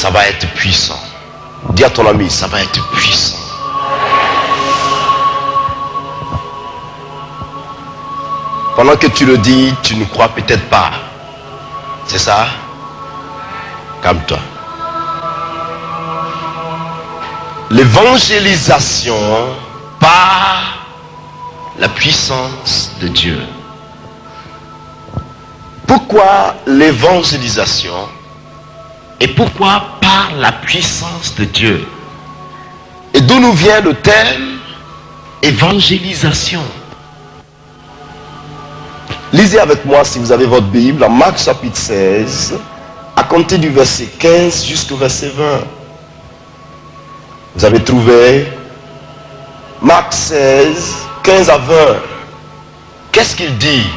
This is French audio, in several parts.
ça va être puissant. Dis à ton ami, ça va être puissant. Pendant que tu le dis, tu ne crois peut-être pas. C'est ça? Calme-toi. L'évangélisation par la puissance de Dieu. Pourquoi l'évangélisation et pourquoi par la puissance de Dieu? Et d'où nous vient le thème évangélisation? Lisez avec moi, si vous avez votre Bible, en Marc chapitre 16, à compter du verset 15 jusqu'au verset 20. Vous avez trouvé Marc 16, 15 à 20. Qu'est-ce qu'il dit?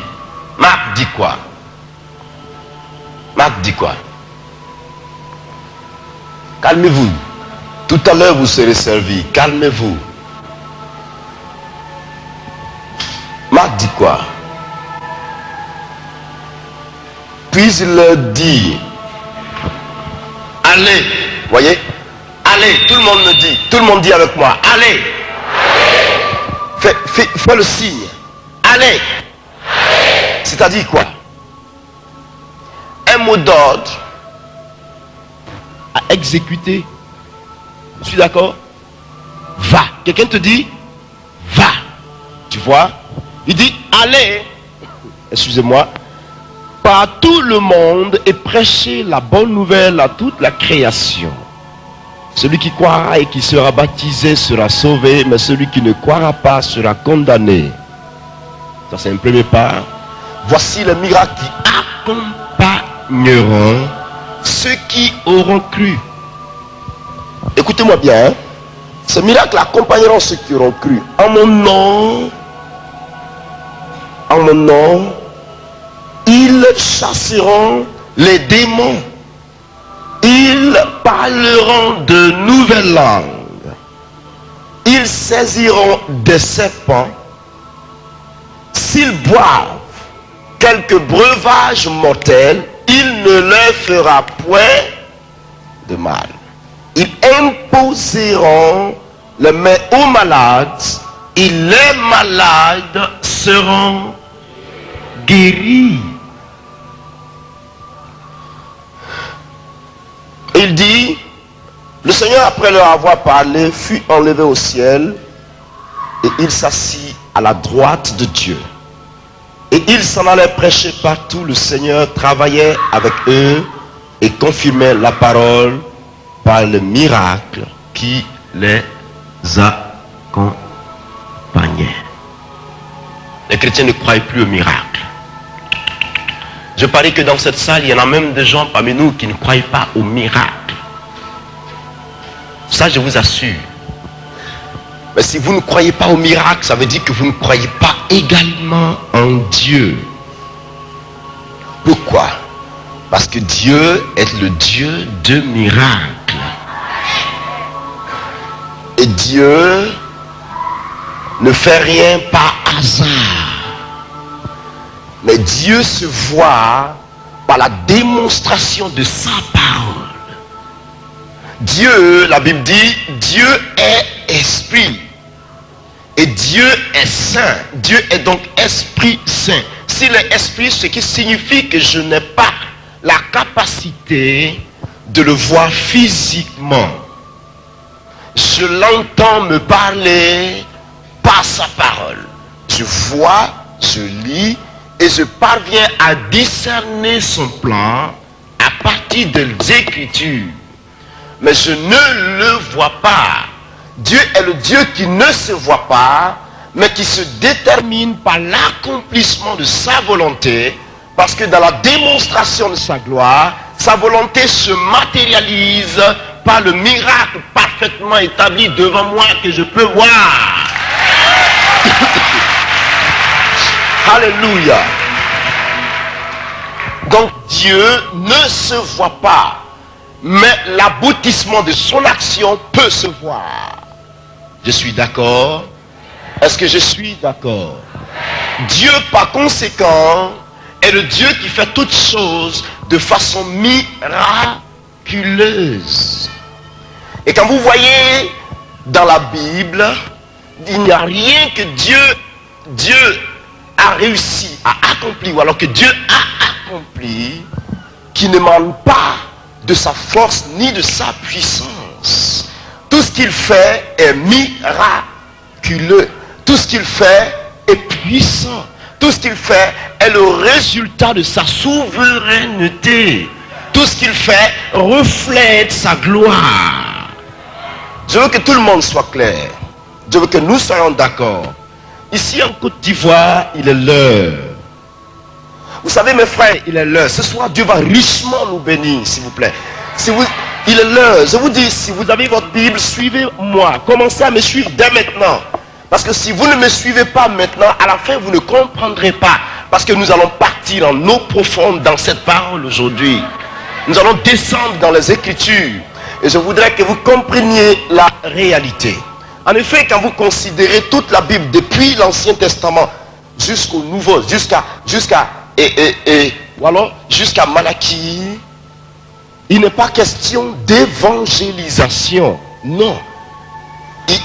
Marc dit quoi? Marc dit quoi? Calmez-vous. Tout à l'heure, vous serez servis. Calmez-vous. Marc dit quoi? Puis il leur dit, allez, voyez, allez, tout le monde me dit, tout le monde dit avec moi, allez, fais le signe, allez, c'est-à-dire quoi? Un mot d'ordre à exécuter, je suis d'accord? Va, quelqu'un te dit, va, tu vois, il dit, allez, excusez-moi, par tout le monde et prêcher la bonne nouvelle à toute la création. Celui qui croira et qui sera baptisé sera sauvé, mais celui qui ne croira pas sera condamné. Ça, c'est un premier pas. Voici les miracles qui accompagneront ceux qui auront cru. Écoutez-moi bien, hein? Ces miracles accompagneront ceux qui auront cru. En mon nom, ils chasseront les démons. Ils parleront de nouvelles langues. Ils saisiront des serpents. S'ils boivent quelques breuvages mortels, il ne leur fera point de mal. Ils imposeront les mains aux malades et les malades seront guéris. Il dit, le Seigneur, après leur avoir parlé, fut enlevé au ciel et il s'assit à la droite de Dieu. Et il s'en allait prêcher partout. Le Seigneur travaillait avec eux et confirmait la parole par le miracle qui les accompagnait. Les chrétiens ne croient plus au miracle. Je parie que dans cette salle, il y en a même des gens parmi nous qui ne croient pas au miracle. Ça, je vous assure. Mais si vous ne croyez pas au miracle, ça veut dire que vous ne croyez pas également en Dieu. Pourquoi? Parce que Dieu est le Dieu de miracles. Et Dieu ne fait rien par hasard. Mais Dieu se voit par la démonstration de sa parole. Dieu, la Bible dit, Dieu est esprit. Et Dieu est saint. Dieu est donc esprit saint. S'il est esprit, ce qui signifie que je n'ai pas la capacité de le voir physiquement. Je l'entends me parler par sa parole. Je vois, je lis, et je parviens à discerner son plan à partir des Écritures. Mais je ne le vois pas. Dieu est le Dieu qui ne se voit pas, mais qui se détermine par l'accomplissement de sa volonté, parce que dans la démonstration de sa gloire, sa volonté se matérialise par le miracle parfaitement établi devant moi que je peux voir. Alléluia. Donc Dieu ne se voit pas, mais l'aboutissement de son action peut se voir. Je suis d'accord? Est-ce que je suis d'accord? Dieu, par conséquent, est le Dieu qui fait toutes choses de façon miraculeuse. miraculeuse. Et quand vous voyez dans la Bible, il n'y a rien que Dieu a réussi à accomplir, ou alors que Dieu a accompli, qui ne manque pas de sa force ni de sa puissance. Tout ce qu'il fait est miraculeux. Tout ce qu'il fait est puissant. Tout ce qu'il fait est le résultat de sa souveraineté. Tout ce qu'il fait reflète sa gloire. Je veux que tout le monde soit clair. Je veux que nous soyons d'accord. Ici en Côte d'Ivoire, il est l'heure. Vous savez mes frères, il est l'heure. Ce soir, Dieu va richement nous bénir, s'il vous plaît. Il est l'heure. Je vous dis, si vous avez votre Bible, suivez-moi. Commencez à me suivre dès maintenant. Parce que si vous ne me suivez pas maintenant, à la fin, vous ne comprendrez pas. Parce que nous allons partir en eau profonde dans cette parole aujourd'hui. Nous allons descendre dans les Écritures. Et je voudrais que vous compreniez la réalité. En effet, quand vous considérez toute la Bible, depuis l'Ancien Testament jusqu'au Nouveau, jusqu'à Malachie, il n'est pas question d'évangélisation. Non.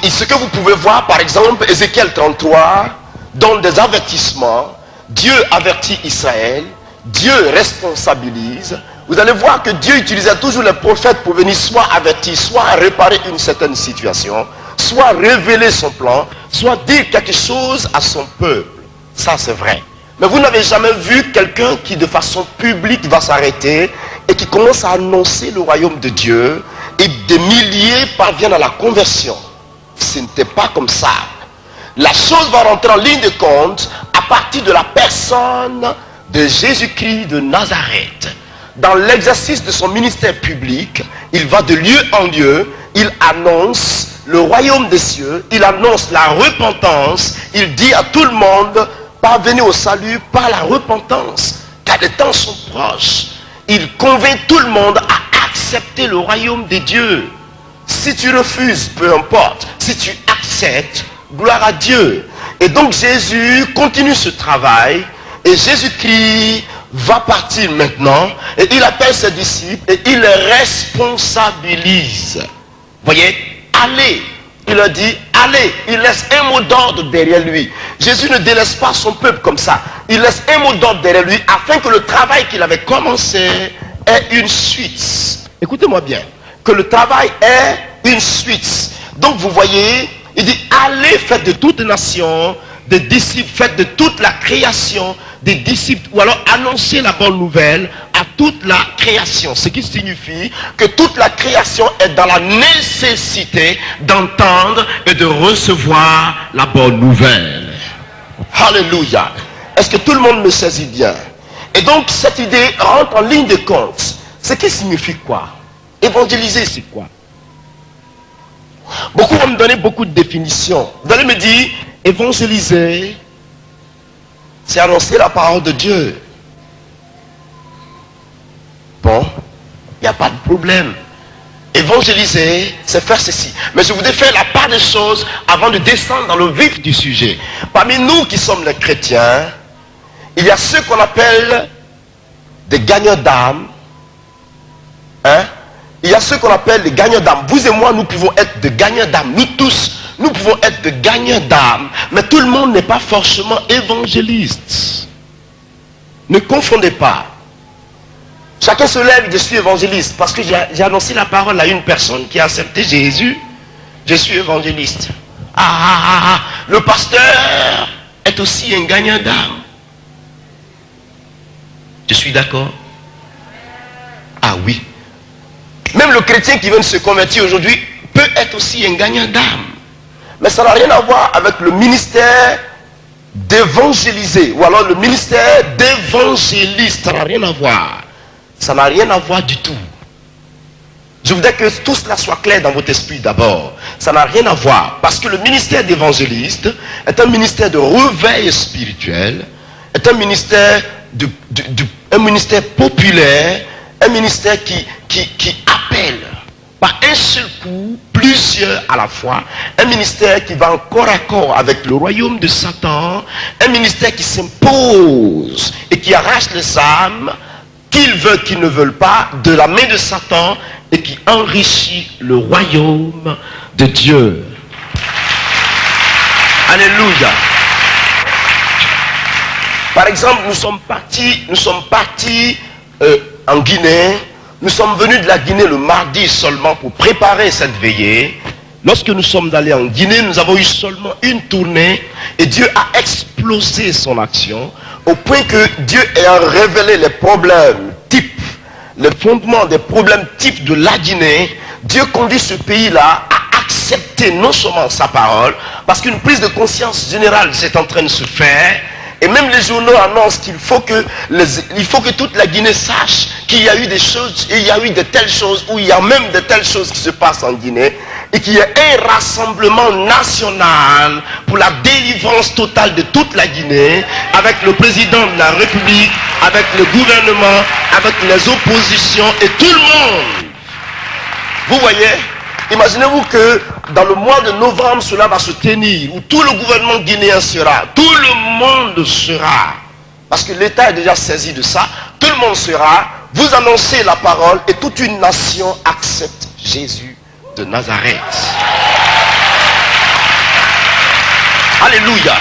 Et ce que vous pouvez voir, par exemple, Ézéchiel 33, donne des avertissements. Dieu avertit Israël. Dieu responsabilise. Vous allez voir que Dieu utilisait toujours les prophètes pour venir soit avertir, soit réparer une certaine situation, soit révéler son plan, soit dire quelque chose à son peuple. Ça, c'est vrai. Mais vous n'avez jamais vu quelqu'un qui, de façon publique, va s'arrêter et qui commence à annoncer le royaume de Dieu et des milliers parviennent à la conversion. Ce n'était pas comme ça. La chose va rentrer en ligne de compte à partir de la personne de Jésus-Christ de Nazareth. Dans l'exercice de son ministère public, il va de lieu en lieu, il annonce le royaume des cieux, il annonce la repentance, il dit à tout le monde, parvenez au salut par la repentance, car les temps sont proches. Il convainc tout le monde à accepter le royaume des dieux. Si tu refuses, peu importe. Si tu acceptes, gloire à Dieu. Et donc Jésus continue ce travail. Et Jésus-Christ va partir maintenant. Et il appelle ses disciples et il les responsabilise. Voyez, allez. Il leur dit, allez. Il laisse un mot d'ordre derrière lui. Jésus ne délaisse pas son peuple comme ça. Il laisse un mot d'ordre derrière lui afin que le travail qu'il avait commencé ait une suite. Écoutez-moi bien. Que le travail est une suite. Donc vous voyez, il dit, allez, faites de toute nation des disciples, faites de toute la création des disciples, ou alors annoncez la bonne nouvelle à toute la création. Ce qui signifie que toute la création est dans la nécessité d'entendre et de recevoir la bonne nouvelle. Alléluia. Est-ce que tout le monde me saisit bien? Et donc cette idée rentre en ligne de compte. Ce qui signifie quoi? Évangéliser, c'est quoi? Beaucoup vont me donner beaucoup de définitions. Vous allez me dire, évangéliser, c'est annoncer la parole de Dieu. Bon, il n'y a pas de problème. Évangéliser, c'est faire ceci. Mais je voudrais faire la part des choses avant de descendre dans le vif du sujet. Parmi nous qui sommes les chrétiens, il y a ceux qu'on appelle des gagnants d'âme. Hein? Il y a ceux qu'on appelle les gagnants d'âme. Vous et moi, nous pouvons être des gagnants d'âme. Nous tous, nous pouvons être des gagnants d'âme. Mais tout le monde n'est pas forcément évangéliste. Ne confondez pas. Chacun se lève, je suis évangéliste. Parce que j'ai annoncé la parole à une personne qui a accepté Jésus. Je suis évangéliste. Le pasteur est aussi un gagnant d'âme. Je suis d'accord? Ah oui. Même le chrétien qui vient de se convertir aujourd'hui peut être aussi un gagnant d'âme. Mais ça n'a rien à voir avec le ministère d'évangéliser. Ou alors le ministère d'évangéliste. Ça n'a rien à voir. Ça n'a rien à voir du tout. Je voudrais que tout cela soit clair dans votre esprit d'abord. Ça n'a rien à voir. Parce que le ministère d'évangéliste est un ministère de réveil spirituel. Est un ministère, un ministère populaire. Un ministère qui appelle par un seul coup plusieurs à la fois. Un ministère qui va en corps à corps avec le royaume de Satan. Un ministère qui s'impose et qui arrache les âmes qu'ils veulent, qu'ils ne veulent pas, de la main de Satan et qui enrichit le royaume de Dieu. Alléluia. Par exemple, nous sommes partis en Guinée. Nous sommes venus de la Guinée le mardi seulement pour préparer cette veillée. Lorsque nous sommes allés en Guinée, nous avons eu seulement une tournée et Dieu a explosé son action au point que Dieu ayant révélé les problèmes types, les fondements des problèmes types de la Guinée, Dieu conduit ce pays-là à accepter non seulement sa parole, parce qu'une prise de conscience générale est en train de se faire. Et même les journaux annoncent qu'il faut que toute la Guinée sache qu'il y a eu des choses, et il y a eu de telles choses, ou il y a même de telles choses qui se passent en Guinée, et qu'il y ait un rassemblement national pour la délivrance totale de toute la Guinée, avec le président de la République, avec le gouvernement, avec les oppositions et tout le monde. Vous voyez? Imaginez-vous que dans le mois de novembre, cela va se tenir, où tout le gouvernement guinéen sera, tout le monde sera, parce que l'État est déjà saisi de ça, tout le monde sera, vous annoncez la parole et toute une nation accepte Jésus de Nazareth. Alléluia.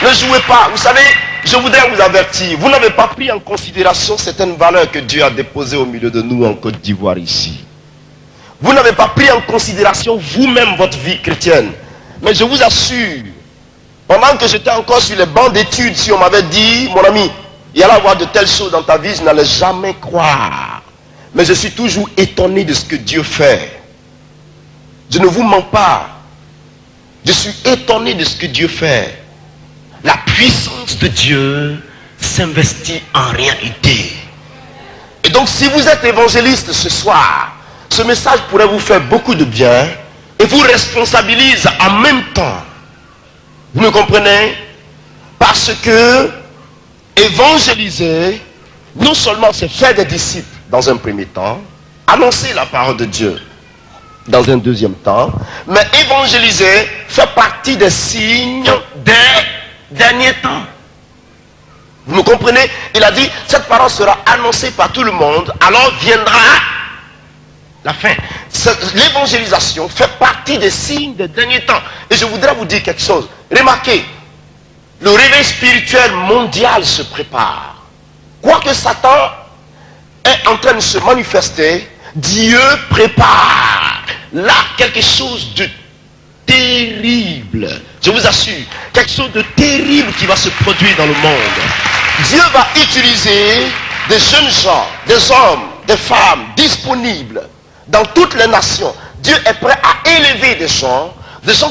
Ne jouez pas, vous savez, je voudrais vous avertir, vous n'avez pas pris en considération certaines valeurs que Dieu a déposées au milieu de nous en Côte d'Ivoire ici. Vous n'avez pas pris en considération vous-même votre vie chrétienne. Mais je vous assure, pendant que j'étais encore sur les bancs d'études, si on m'avait dit, mon ami, il y allait avoir de telles choses dans ta vie, je n'allais jamais croire. Mais je suis toujours étonné de ce que Dieu fait. Je ne vous mens pas. Je suis étonné de ce que Dieu fait. La puissance de Dieu s'investit en réalité. Et donc si vous êtes évangéliste ce soir, ce message pourrait vous faire beaucoup de bien et vous responsabilise en même temps. Vous me comprenez? Parce que évangéliser, non seulement c'est faire des disciples dans un premier temps, annoncer la parole de Dieu dans un deuxième temps, mais évangéliser fait partie des signes des derniers temps. Vous me comprenez? Il a dit, cette parole sera annoncée par tout le monde, alors viendra la fin. L'évangélisation fait partie des signes des derniers temps. Et je voudrais vous dire quelque chose. Remarquez, le réveil spirituel mondial se prépare. Quoique Satan est en train de se manifester, Dieu prépare là quelque chose de terrible. Je vous assure, quelque chose de terrible qui va se produire dans le monde. Dieu va utiliser des jeunes gens, des hommes, des femmes disponibles dans toutes les nations. Dieu est prêt à élever des gens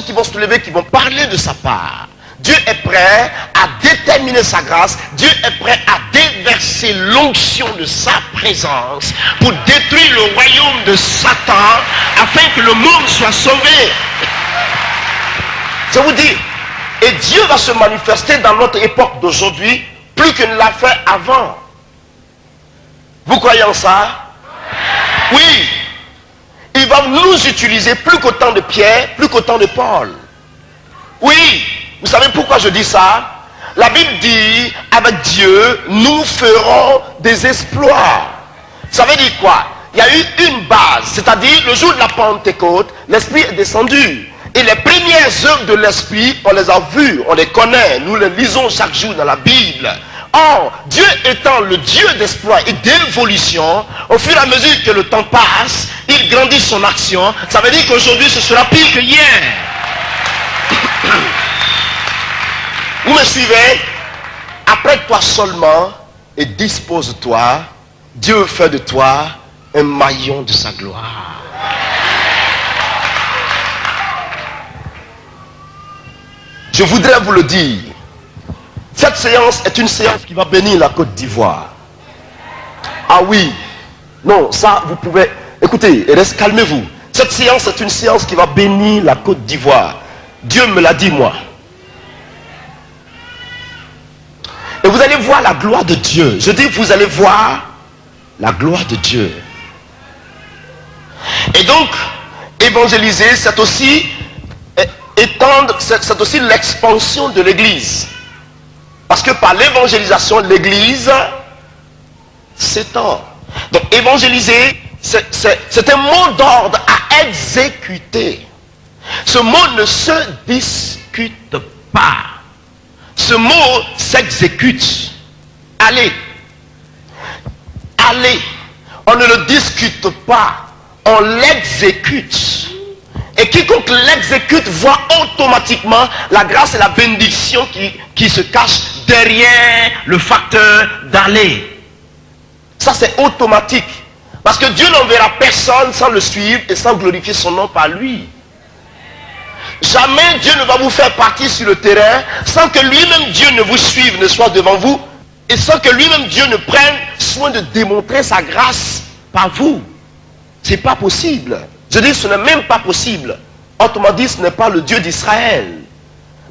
qui vont se lever, qui vont parler de sa part. Dieu est prêt à déterminer sa grâce. Dieu est prêt à déverser l'onction de sa présence pour détruire le royaume de Satan afin que le monde soit sauvé. Je vous dis, et Dieu va se manifester dans notre époque d'aujourd'hui plus qu'il ne l'a fait avant. Vous croyez en ça? Oui. Il va nous utiliser plus qu'au temps de Pierre, plus qu'au temps de Paul. Oui. Vous savez pourquoi je dis ça? La Bible dit, avec Dieu, nous ferons des exploits. Ça veut dire quoi? Il y a eu une base, c'est-à-dire le jour de la Pentecôte, l'Esprit est descendu. Et les premières œuvres de l'Esprit, on les a vues, on les connaît, nous les lisons chaque jour dans la Bible. Or, Dieu étant le Dieu d'exploit et d'évolution, au fur et à mesure que le temps passe, il grandit son action. Ça veut dire qu'aujourd'hui, ce sera pire que hier. Vous me suivez? Apprête-toi seulement et dispose-toi. Dieu fait de toi un maillon de sa gloire. Je voudrais vous le dire. Cette séance est une séance qui va bénir la Côte d'Ivoire. Ah oui. Non, ça, vous pouvez... Écoutez, calmez-vous. Cette séance est une séance qui va bénir la Côte d'Ivoire. Dieu me l'a dit, moi. Et vous allez voir la gloire de Dieu. Je dis, vous allez voir la gloire de Dieu. Et donc, évangéliser, c'est aussi étendre, c'est aussi l'expansion de l'église. Parce que par l'évangélisation, l'église s'étend. Donc évangéliser, C'est un mot d'ordre à exécuter. Ce mot ne se discute pas. Ce mot s'exécute. Allez. Allez. On ne le discute pas. On l'exécute. Et quiconque l'exécute voit automatiquement la grâce et la bénédiction qui se cachent derrière le facteur d'aller. Ça c'est automatique. Parce que Dieu n'enverra personne sans le suivre et sans glorifier son nom par lui. Jamais Dieu ne va vous faire partir sur le terrain sans que lui-même Dieu ne vous suive, ne soit devant vous, et sans que lui-même Dieu ne prenne soin de démontrer sa grâce par vous. C'est pas possible. Je dis ce n'est même pas possible. Autrement dit, ce n'est pas le Dieu d'Israël.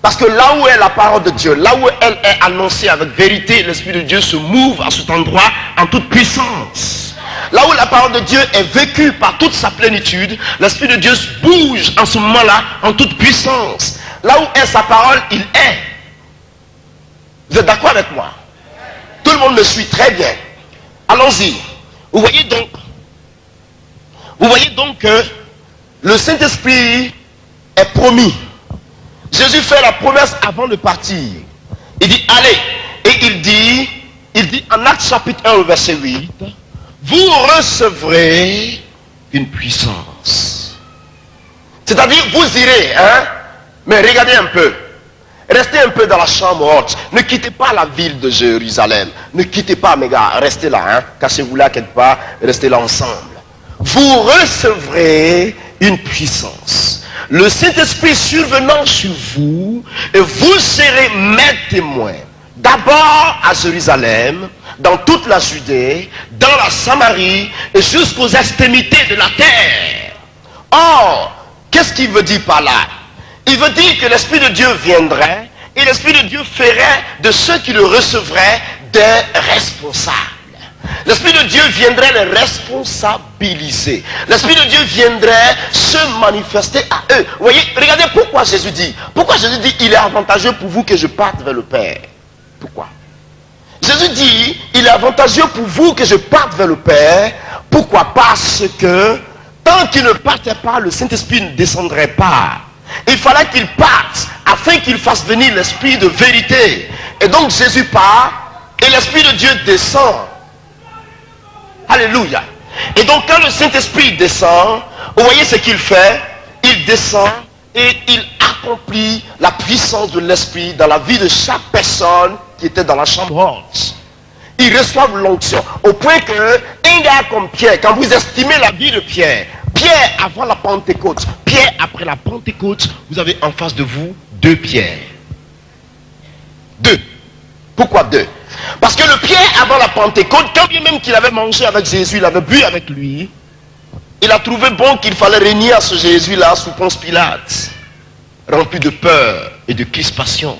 Parce que là où est la parole de Dieu, là où elle est annoncée avec vérité, l'Esprit de Dieu se mouve à cet endroit en toute puissance. Là où la parole de Dieu est vécue par toute sa plénitude, l'Esprit de Dieu bouge en ce moment-là en toute puissance. Là où est sa parole, il est. Vous êtes d'accord avec moi? Tout le monde me suit très bien. Allons-y. Vous voyez donc que le Saint-Esprit est promis. Jésus fait la promesse avant de partir. Il dit allez. Et il dit en Actes chapitre 1 verset 8, vous recevrez une puissance. C'est-à-dire vous irez, hein, mais regardez un peu. Restez un peu dans la chambre haute. Ne quittez pas la ville de Jérusalem. Ne quittez pas mes gars, restez là, hein. Cachez-vous là quelque part, restez là ensemble. Vous recevrez une puissance. Le Saint-Esprit survenant sur vous, et vous serez mes témoins. D'abord à Jérusalem, dans toute la Judée, dans la Samarie, et jusqu'aux extrémités de la terre. Or, qu'est-ce qu'il veut dire par là? Il veut dire que l'Esprit de Dieu viendrait, et l'Esprit de Dieu ferait de ceux qui le recevraient des responsables. L'Esprit de Dieu viendrait les responsabiliser. L'Esprit de Dieu viendrait se manifester à eux. Vous voyez, regardez pourquoi Jésus dit il est avantageux pour vous que je parte vers le Père. Pourquoi? Jésus dit il est avantageux pour vous que je parte vers le Père. Pourquoi? Parce que tant qu'il ne partait pas, le Saint-Esprit ne descendrait pas. Il fallait qu'il parte afin qu'il fasse venir l'Esprit de vérité. Et donc Jésus part et l'Esprit de Dieu descend. Alléluia. Et donc quand le Saint-Esprit descend, vous voyez ce qu'il fait? Il descend et il accomplit la puissance de l'Esprit dans la vie de chaque personne qui était dans la chambre haute. Ils reçoivent l'onction. Au point que un gars comme Pierre, quand vous estimez la vie de Pierre, Pierre avant la Pentecôte, Pierre après la Pentecôte, vous avez en face de vous deux Pierres. Deux. Pourquoi deux? Parce que le Pierre avant la Pentecôte, quand bien même qu'il avait mangé avec Jésus, il avait bu avec lui, il a trouvé bon qu'il fallait régner à ce Jésus-là sous Ponce Pilate, rempli de peur et de crispation.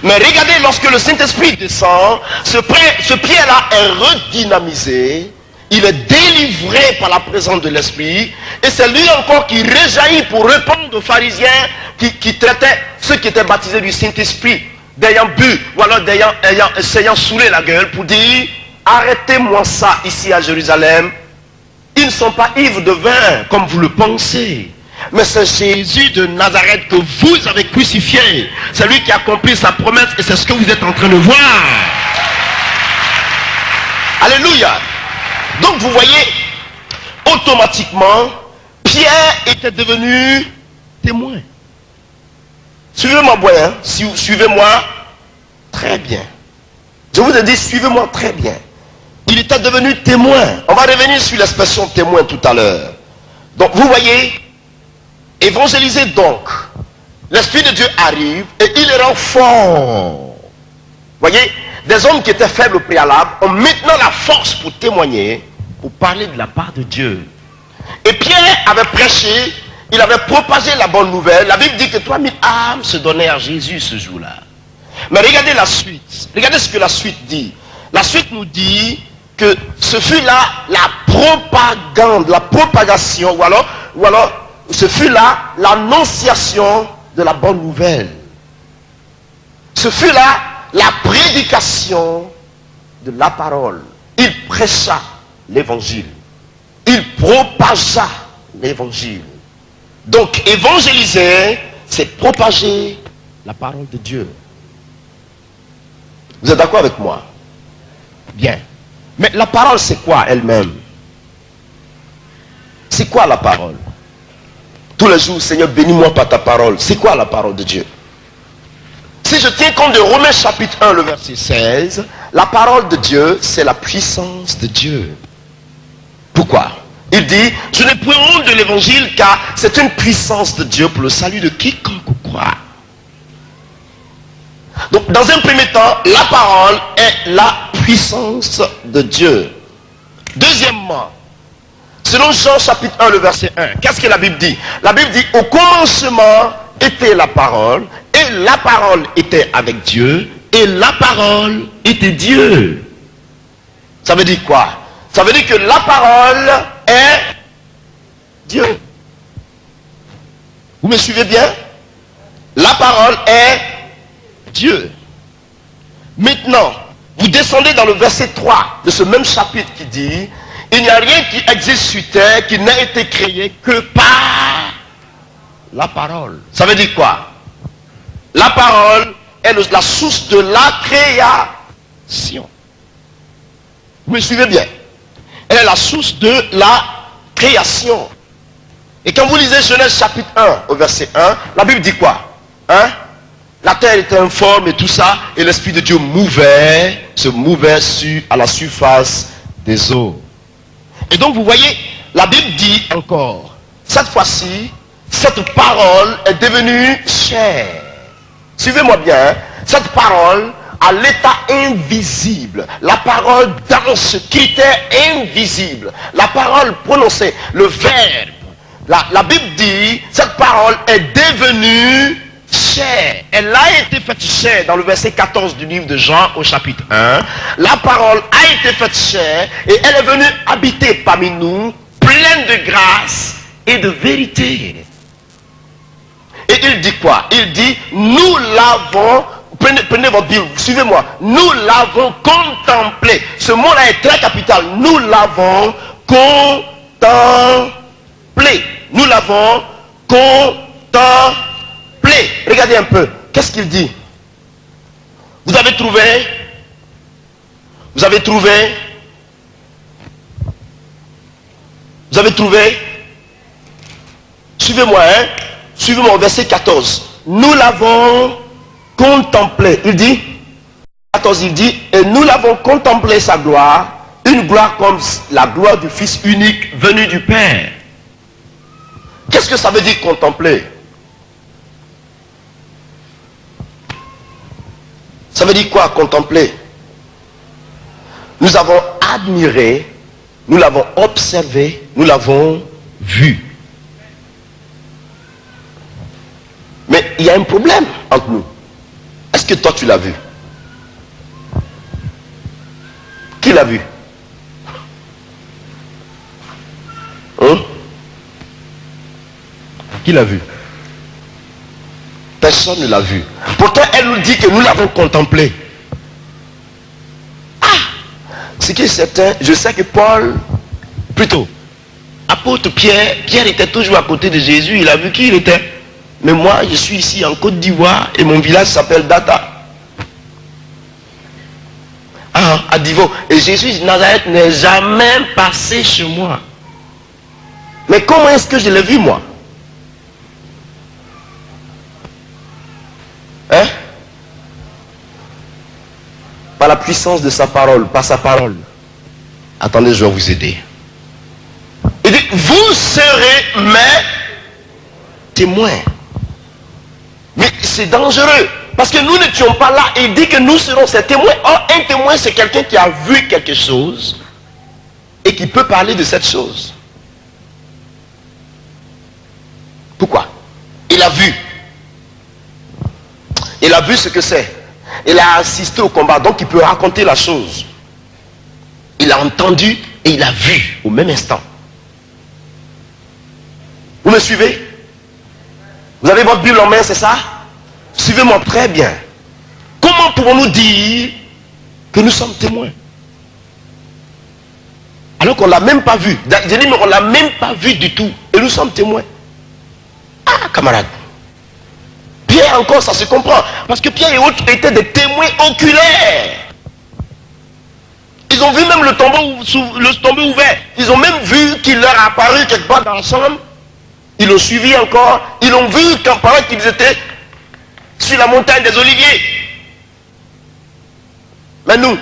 Mais regardez, lorsque le Saint-Esprit descend, ce Pierre-là est redynamisé, il est délivré par la présence de l'Esprit, et c'est lui encore qui réjaillit pour répondre aux pharisiens qui traitaient ceux qui étaient baptisés du Saint-Esprit, d'ayant bu, ou alors s'ayant saoulé la gueule, pour dire, arrêtez-moi ça ici à Jérusalem, ils ne sont pas ivres de vin, comme vous le pensez. Mais c'est Jésus de Nazareth que vous avez crucifié. C'est lui qui a accompli sa promesse et c'est ce que vous êtes en train de voir. Alléluia. Donc vous voyez, automatiquement, Pierre était devenu témoin. Suivez-moi bien, hein? Suivez-moi très bien. Je vous ai dit, suivez-moi très bien. Il était devenu témoin. On va revenir sur l'expression témoin tout à l'heure. Donc vous voyez, évangéliser donc. L'Esprit de Dieu arrive et il les rend forts. Voyez, des hommes qui étaient faibles au préalable ont maintenant la force pour témoigner, pour parler de la part de Dieu. Et Pierre avait prêché, il avait propagé la bonne nouvelle. La Bible dit que 3000 âmes se donnaient à Jésus ce jour-là. Mais regardez la suite. Regardez ce que la suite dit. La suite nous dit que ce fut là la propagande, la propagation, ou alors ce fut là l'annonciation de la bonne nouvelle. Ce fut là la prédication de la parole. Il prêcha l'évangile. Il propagea l'évangile. Donc évangéliser, c'est propager la parole de Dieu. Vous êtes d'accord avec moi? Bien. Mais la parole, c'est quoi elle-même? C'est quoi la parole? Tous les jours, Seigneur, bénis-moi par ta parole. C'est quoi la parole de Dieu? Si je tiens compte de Romains chapitre 1, le verset 16, la parole de Dieu, c'est la puissance de Dieu. Pourquoi? Il dit, je n'ai point honte de l'évangile, car c'est une puissance de Dieu pour le salut de quiconque croit. Donc, dans un premier temps, la parole est la puissance de Dieu. Deuxièmement, selon Jean chapitre 1, le verset 1, qu'est-ce que la Bible dit? La Bible dit, au commencement était la parole, et la parole était avec Dieu, et la parole était Dieu. Ça veut dire quoi? Ça veut dire que la parole est Dieu. Vous me suivez bien? La parole est Dieu. Maintenant, vous descendez dans le verset 3 de ce même chapitre qui dit, il n'y a rien qui existe sur terre qui n'a été créé que par la parole. Ça veut dire quoi? La parole est la source de la création. Vous me suivez bien? Elle est la source de la création. Et quand vous lisez Genèse chapitre 1 au verset 1, la Bible dit quoi? Hein? La terre était informe et tout ça, et l'Esprit de Dieu se mouvait à la surface des eaux. Et donc vous voyez, la Bible dit encore, cette fois-ci, cette parole est devenue chair. Suivez-moi bien, hein? Cette parole à l'état invisible, la parole dans ce critère invisible, la parole prononcée, le verbe, la Bible dit, cette parole est devenue chair. Elle a été faite chair dans le verset 14 du livre de Jean au chapitre 1. La parole a été faite chair et elle est venue habiter parmi nous, pleine de grâce et de vérité. Et il dit quoi? Il dit, nous l'avons, prenez votre Bible, suivez-moi, nous l'avons contemplé. Ce mot-là est très capital. Nous l'avons contemplé. Nous l'avons contemplé. Regardez un peu. Qu'est-ce qu'il dit? Vous avez trouvé? Vous avez trouvé? Vous avez trouvé? Suivez-moi, hein? Suivez-moi au verset 14. Nous l'avons contemplé. Il dit, 14, il dit, et nous l'avons contemplé sa gloire, une gloire comme la gloire du Fils unique venu du Père. Qu'est-ce que ça veut dire contempler? Ça veut dire quoi contempler? Nous avons admiré, nous l'avons observé, nous l'avons vu. Mais il y a un problème entre nous. Est-ce que toi tu l'as vu? Qui l'a vu? Hein? Qui l'a vu? Personne ne l'a vu. Pourtant, elle nous dit que nous l'avons contemplé. Ah! Ce qui est certain, je sais que Paul, plutôt, apôtre Pierre était toujours à côté de Jésus. Il a vu qui il était. Mais moi, je suis ici en Côte d'Ivoire et mon village s'appelle Data. À Divo. Et Jésus de Nazareth n'est jamais passé chez moi. Mais comment est-ce que je l'ai vu, moi? Hein? Par la puissance de sa parole, par sa parole. Attendez, je vais vous aider. Il dit, vous serez mes témoins. Mais c'est dangereux. Parce que nous n'étions pas là. Il dit que nous serons ses témoins. Or, un témoin, c'est quelqu'un qui a vu quelque chose et qui peut parler de cette chose. Pourquoi? Il a vu. Il a vu ce que c'est. Il a assisté au combat. Donc, il peut raconter la chose. Il a entendu et il a vu au même instant. Vous me suivez? Vous avez votre Bible en main, c'est ça? Suivez-moi très bien. Comment pouvons-nous dire que nous sommes témoins? Alors qu'on ne l'a même pas vu. J'ai dit, mais on ne l'a même pas vu du tout. Et nous sommes témoins. Ah, camarades. Pierre encore, ça se comprend. Parce que Pierre et autres étaient des témoins oculaires. Ils ont vu même le tombeau ouvert. Ils ont même vu qu'il leur a apparu quelque part dans la chambre. Ils l'ont suivi encore. Ils l'ont vu quand pendant qu'ils étaient sur la montagne des Oliviers. Mais nous,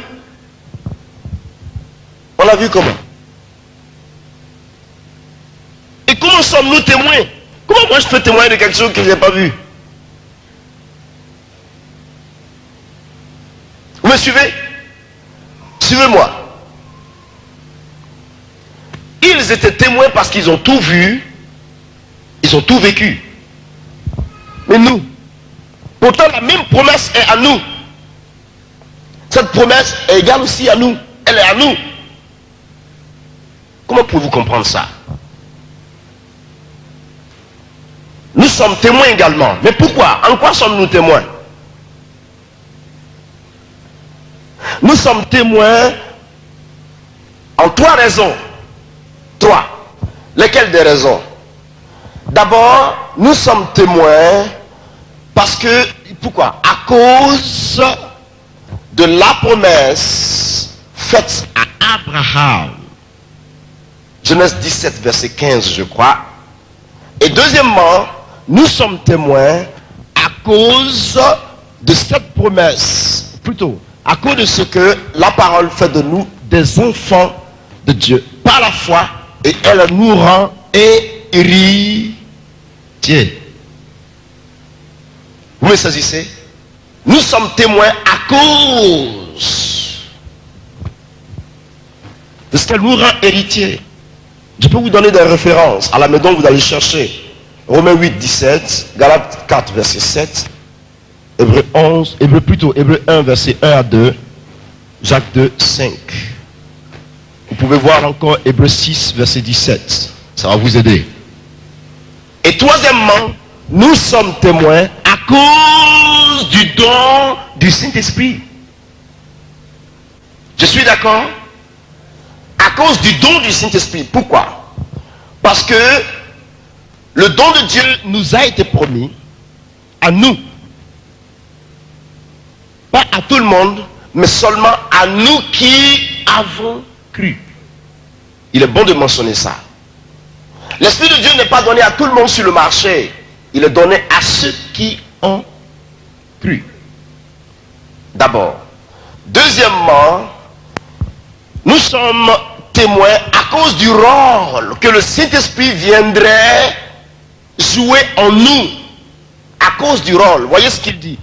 on l'a vu comment? Et comment sommes-nous témoins? Comment moi je peux témoigner de quelque chose que je n'ai pas vu? Vous me suivez? Suivez-moi. Ils étaient témoins parce qu'ils ont tout vu, ils ont tout vécu. Mais nous, pourtant la même promesse est à nous. Cette promesse est égale aussi à nous. Elle est à nous. Comment pouvez-vous comprendre ça? Nous sommes témoins également. Mais pourquoi? En quoi sommes-nous témoins? Nous sommes témoins en 3 raisons. 3. Lesquelles des raisons? D'abord, nous sommes témoins parce que, pourquoi? À cause de la promesse faite à Abraham. Genèse 17, verset 15, je crois. Et deuxièmement, nous sommes témoins à cause de cette promesse. Plutôt, à cause de ce que la parole fait de nous des enfants de Dieu par la foi, et elle nous rend héritiers. Vous me saisissez? Nous sommes témoins à cause de ce qu'elle nous rend héritiers. Je peux vous donner des références à la maison, vous allez chercher Romains 8, 17, Galates 4, verset 7, Hébreux 1, verset 1 à 2, Jacques 2, 5. Vous pouvez voir encore Hébreux 6, verset 17. Ça va vous aider. Et troisièmement, nous sommes témoins à cause du don du Saint-Esprit. Je suis d'accord? À cause du don du Saint-Esprit. Pourquoi? Parce que le don de Dieu nous a été promis à nous. Pas à tout le monde, mais seulement à nous qui avons cru. Il est bon de mentionner ça. L'Esprit de Dieu n'est pas donné à tout le monde sur le marché. Il est donné à ceux qui ont cru. D'abord. Deuxièmement, nous sommes témoins à cause du rôle que le Saint-Esprit viendrait jouer en nous. À cause du rôle. Voyez ce qu'il dit.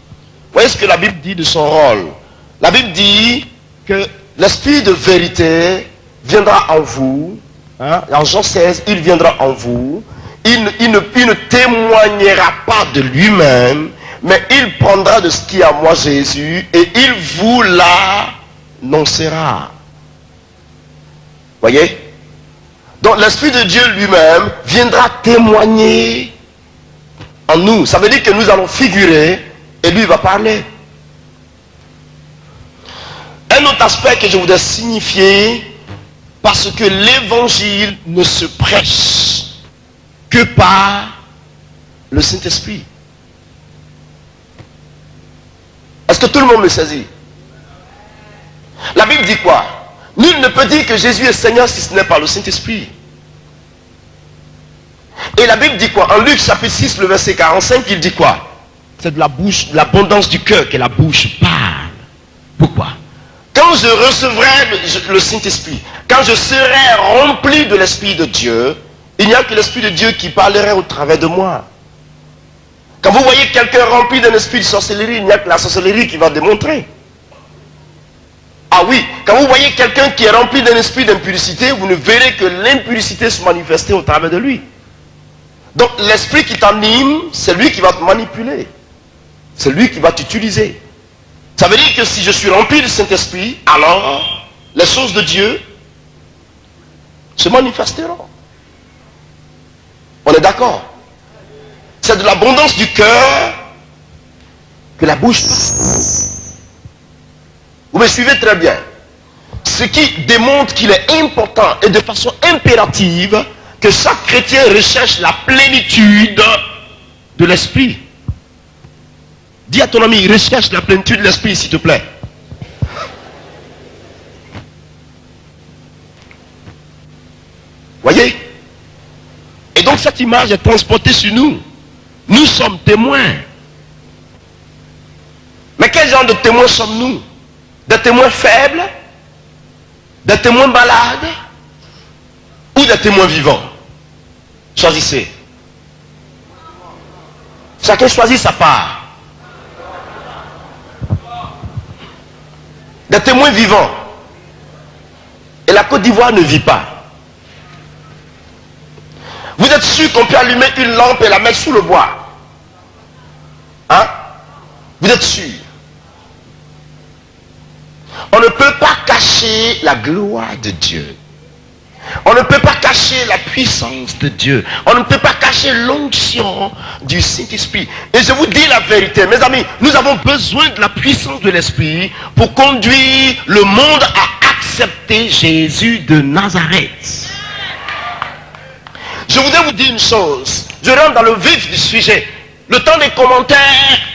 Voyez ce que la Bible dit de son rôle. La Bible dit que l'Esprit de vérité viendra en vous. En Jean 16, il viendra en vous. Il ne témoignera pas de lui-même, mais il prendra de ce qui est à moi Jésus et il vous l'annoncera. Voyez? Donc l'Esprit de Dieu lui-même viendra témoigner en nous. Ça veut dire que nous allons figurer et lui va parler. Un autre aspect que je voudrais signifier, parce que l'évangile ne se prêche que par le Saint-Esprit. Est-ce que tout le monde me saisit? La Bible dit quoi? Nul ne peut dire que Jésus est Seigneur si ce n'est par le Saint-Esprit. Et la Bible dit quoi? En Luc chapitre 6, le verset 45, il dit quoi? C'est de la bouche, de l'abondance du cœur que la bouche parle. Pourquoi? Quand je recevrai le Saint-Esprit, quand je serai rempli de l'Esprit de Dieu, il n'y a que l'Esprit de Dieu qui parlerait au travers de moi. Quand vous voyez quelqu'un rempli d'un esprit de sorcellerie, il n'y a que la sorcellerie qui va démontrer. Ah oui, quand vous voyez quelqu'un qui est rempli d'un esprit d'impudicité, vous ne verrez que l'impudicité se manifester au travers de lui. Donc l'esprit qui t'anime, c'est lui qui va te manipuler. C'est lui qui va t'utiliser. Ça veut dire que si je suis rempli du Saint-Esprit, alors les choses de Dieu se manifesteront. On est d'accord? C'est de l'abondance du cœur que la bouche parle. Vous me suivez très bien. ce qui démontre qu'il est important et de façon impérative que chaque chrétien recherche la plénitude de l'esprit. Dis à ton ami, recherche la plénitude de l'esprit, s'il te plaît. Voyez? Et donc cette image est transportée sur nous. Nous sommes témoins. Mais quel genre de témoins sommes-nous? Des témoins faibles? Des témoins malades? Ou des témoins vivants? Choisissez. Chacun choisit sa part. Des témoins vivants. Et la Côte d'Ivoire ne vit pas. Vous êtes sûr qu'on peut allumer une lampe et la mettre sous le bois? Hein? Vous êtes sûr? On ne peut pas cacher la gloire de Dieu. On ne peut pas cacher la puissance de Dieu. On ne peut pas cacher l'onction du Saint-Esprit. Et je vous dis la vérité, mes amis, nous avons besoin de la puissance de l'Esprit pour conduire le monde à accepter Jésus de Nazareth. Je voudrais vous dire une chose. Je rentre dans le vif du sujet. Le temps des commentaires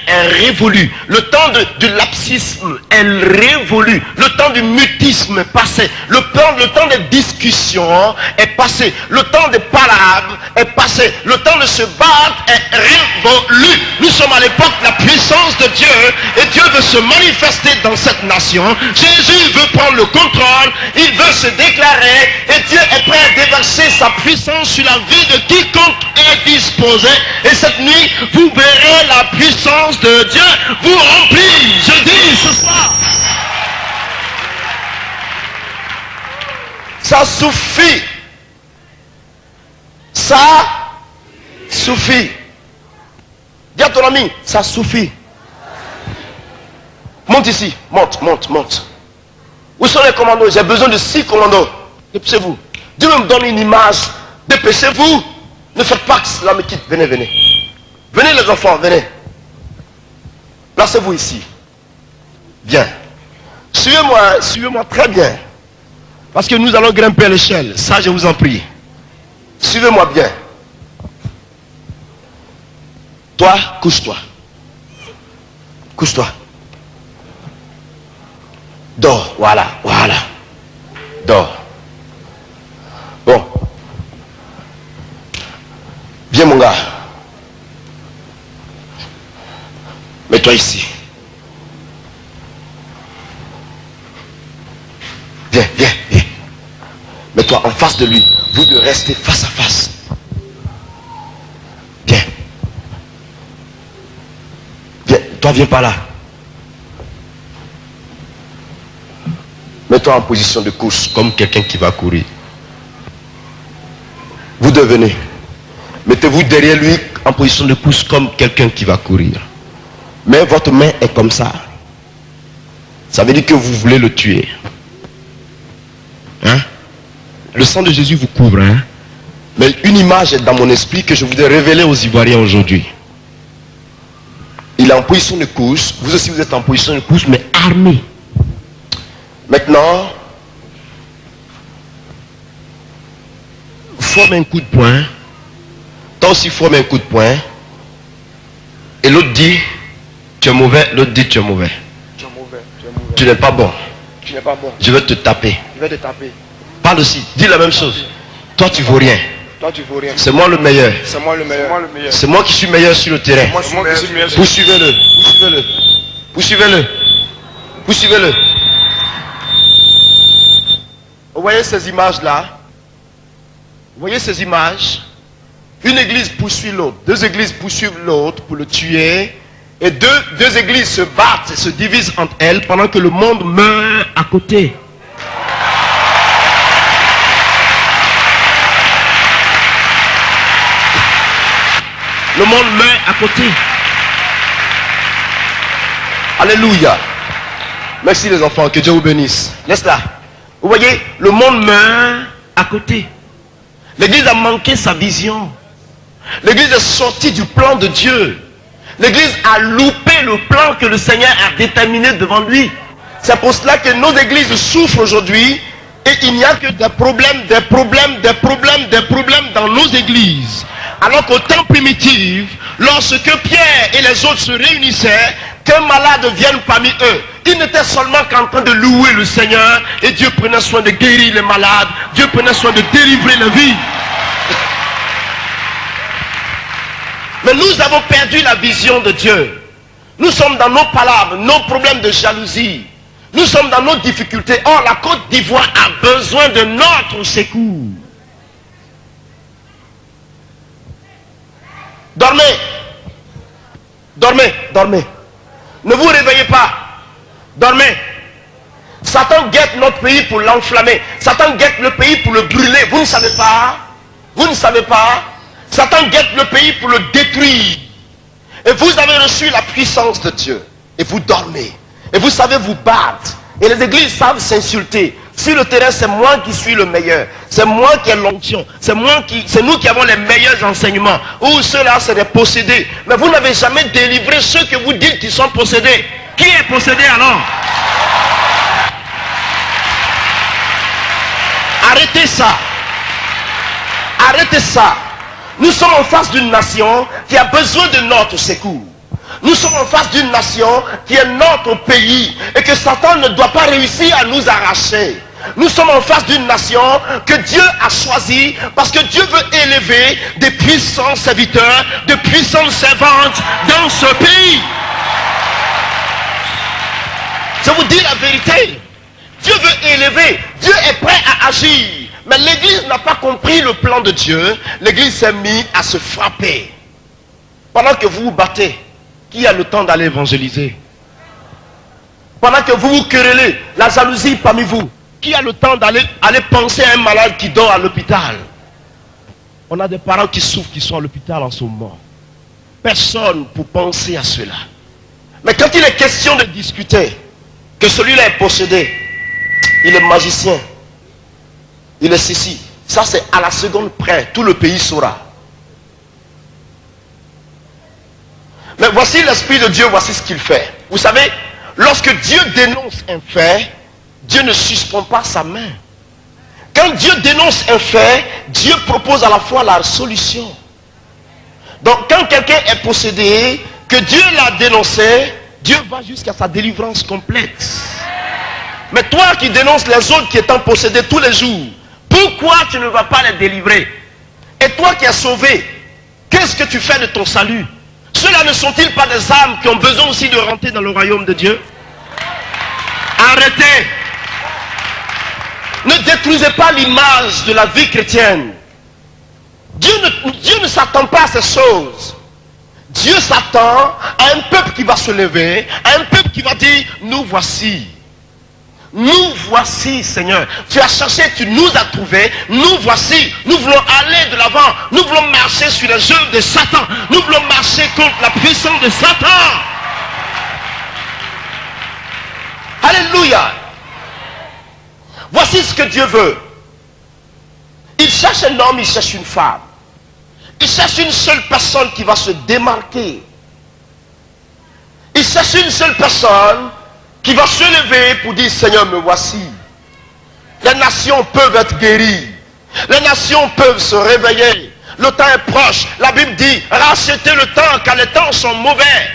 est révolu. Le temps du lapsisme est révolu. Le temps du mutisme est passé. Le temps des discussions est passé. Le temps des palabres est passé. Le temps de se battre est révolu. Nous sommes à l'époque de la puissance de Dieu. Et Dieu veut se manifester dans cette nation. Jésus veut prendre le contrôle. Il veut se déclarer. Et Dieu est prêt à déverser sa puissance sur la vie de quiconque est disposé. Et cette nuit, vous verrez la puissance de Dieu vous remplir. Je dis ce soir. Ça suffit. Ça suffit. Dis à ton ami, ça suffit. Monte ici. Monte. Où sont les commandos? J'ai besoin de 6 commandos. Dépêchez-vous. Dieu me donne une image. Dépêchez-vous. Ne faites pas que cela me quitte. Venez. Venez les enfants, venez. Placez-vous ici. Bien. Suivez-moi très bien. Parce que nous allons grimper à l'échelle. Ça, je vous en prie. Suivez-moi bien. Toi, couche-toi. Couche-toi. Dors, voilà. Dors. Bon. Viens mon gars. Mets-toi ici. Viens. Mets-toi en face de lui. Vous deux restez face à face. Viens. Toi viens par là. Mets-toi en position de course comme quelqu'un qui va courir. Vous deux venez. Mettez-vous derrière lui en position de course comme quelqu'un qui va courir. Mais votre main est comme ça. Ça veut dire que vous voulez le tuer. Hein? Le sang de Jésus vous couvre. Hein? Mais une image est dans mon esprit que je voudrais révéler aux Ivoiriens aujourd'hui. Il est en position de course. Vous aussi vous êtes en position de course, mais armé. Maintenant, forme un coup de poing. Toi aussi forme un coup de poing. Et l'autre dit, tu es mauvais. L'autre dit, tu es mauvais. Tu n'es pas bon. Je vais te taper. Parle aussi. Dis la même chose. Toi, tu vaux rien. C'est moi le meilleur. C'est moi qui suis meilleur sur le terrain. Poursuivez-le. Vous voyez ces images-là? Vous voyez ces images? Une église poursuit l'autre. 2 églises poursuivent l'autre pour le tuer. Et deux églises se battent et se divisent entre elles pendant que le monde meurt à côté. Le monde meurt à côté. Alléluia. Merci les enfants, que Dieu vous bénisse. Laisse là. Vous voyez, le monde meurt à côté. L'église a manqué sa vision. L'église est sortie du plan de Dieu. L'église a loupé le plan que le Seigneur a déterminé devant lui. C'est pour cela que nos églises souffrent aujourd'hui. Et il n'y a que des problèmes dans nos églises. Alors qu'au temps primitif, lorsque Pierre et les autres se réunissaient, qu'un malade vienne parmi eux, ils n'étaient seulement qu'en train de louer le Seigneur, et Dieu prenait soin de guérir les malades, Dieu prenait soin de délivrer la vie. Mais nous avons perdu la vision de Dieu. Nous sommes dans nos palabres, nos problèmes de jalousie. Nous sommes dans nos difficultés. Or, la Côte d'Ivoire a besoin de notre secours. Dormez. Dormez, dormez. Ne vous réveillez pas. Dormez. Satan guette notre pays pour l'enflammer. Satan guette le pays pour le brûler. Vous ne savez pas. Vous ne savez pas. Satan guette le pays pour le détruire. Et vous avez reçu la puissance de Dieu. Et vous dormez. Et vous savez vous battre. Et les églises savent s'insulter. Sur le terrain, c'est moi qui suis le meilleur. C'est moi qui ai l'onction. C'est nous qui avons les meilleurs enseignements. Ou ceux-là, c'est des possédés. Mais vous n'avez jamais délivré ceux que vous dites qui sont possédés. Qui est possédé alors? Arrêtez ça. Arrêtez ça. Nous sommes en face d'une nation qui a besoin de notre secours. Nous sommes en face d'une nation qui est notre pays et que Satan ne doit pas réussir à nous arracher. Nous sommes en face d'une nation que Dieu a choisie parce que Dieu veut élever des puissants serviteurs, de puissantes servantes dans ce pays. Je vous dis la vérité. Dieu veut élever. Dieu est prêt à agir. Mais l'église n'a pas compris le plan de Dieu. L'église s'est mise à se frapper. Pendant que vous vous battez, qui a le temps d'aller évangéliser? Pendant que vous vous querellez, la jalousie parmi vous, qui a le temps d'aller penser à un malade qui dort à l'hôpital? On a des parents qui souffrent, qui sont à l'hôpital en ce moment. Personne pour penser à cela. Mais quand il est question de discuter, que celui-là est possédé, il est magicien, il est ceci, ça c'est à la seconde près, tout le pays saura. Mais voici l'Esprit de Dieu, voici ce qu'il fait. Vous savez, lorsque Dieu dénonce un fait, Dieu ne suspend pas sa main. Quand Dieu dénonce un fait, Dieu propose à la fois la solution. Donc quand quelqu'un est possédé, que Dieu l'a dénoncé, Dieu va jusqu'à sa délivrance complète. Mais toi qui dénonces les autres qui étant possédés tous les jours, pourquoi tu ne vas pas les délivrer? Et toi qui es sauvé, qu'est-ce que tu fais de ton salut? Ceux-là ne sont-ils pas des âmes qui ont besoin aussi de rentrer dans le royaume de Dieu? Arrêtez. Ne détruisez pas l'image de la vie chrétienne. Dieu ne s'attend pas à ces choses. Dieu s'attend à un peuple qui va se lever, à un peuple qui va dire, nous voici. Nous voici, Seigneur. Tu as cherché, tu nous as trouvés. Nous voici. Nous voulons aller de l'avant. Nous voulons marcher sur les œuvres de Satan. Nous voulons marcher contre la puissance de Satan. Alléluia. Voici ce que Dieu veut. Il cherche un homme, il cherche une femme. Il cherche une seule personne qui va se démarquer. Il cherche une seule personne qui va se lever pour dire, Seigneur, me voici. Les nations peuvent être guéries. Les nations peuvent se réveiller. Le temps est proche. La Bible dit, rachetez le temps car les temps sont mauvais.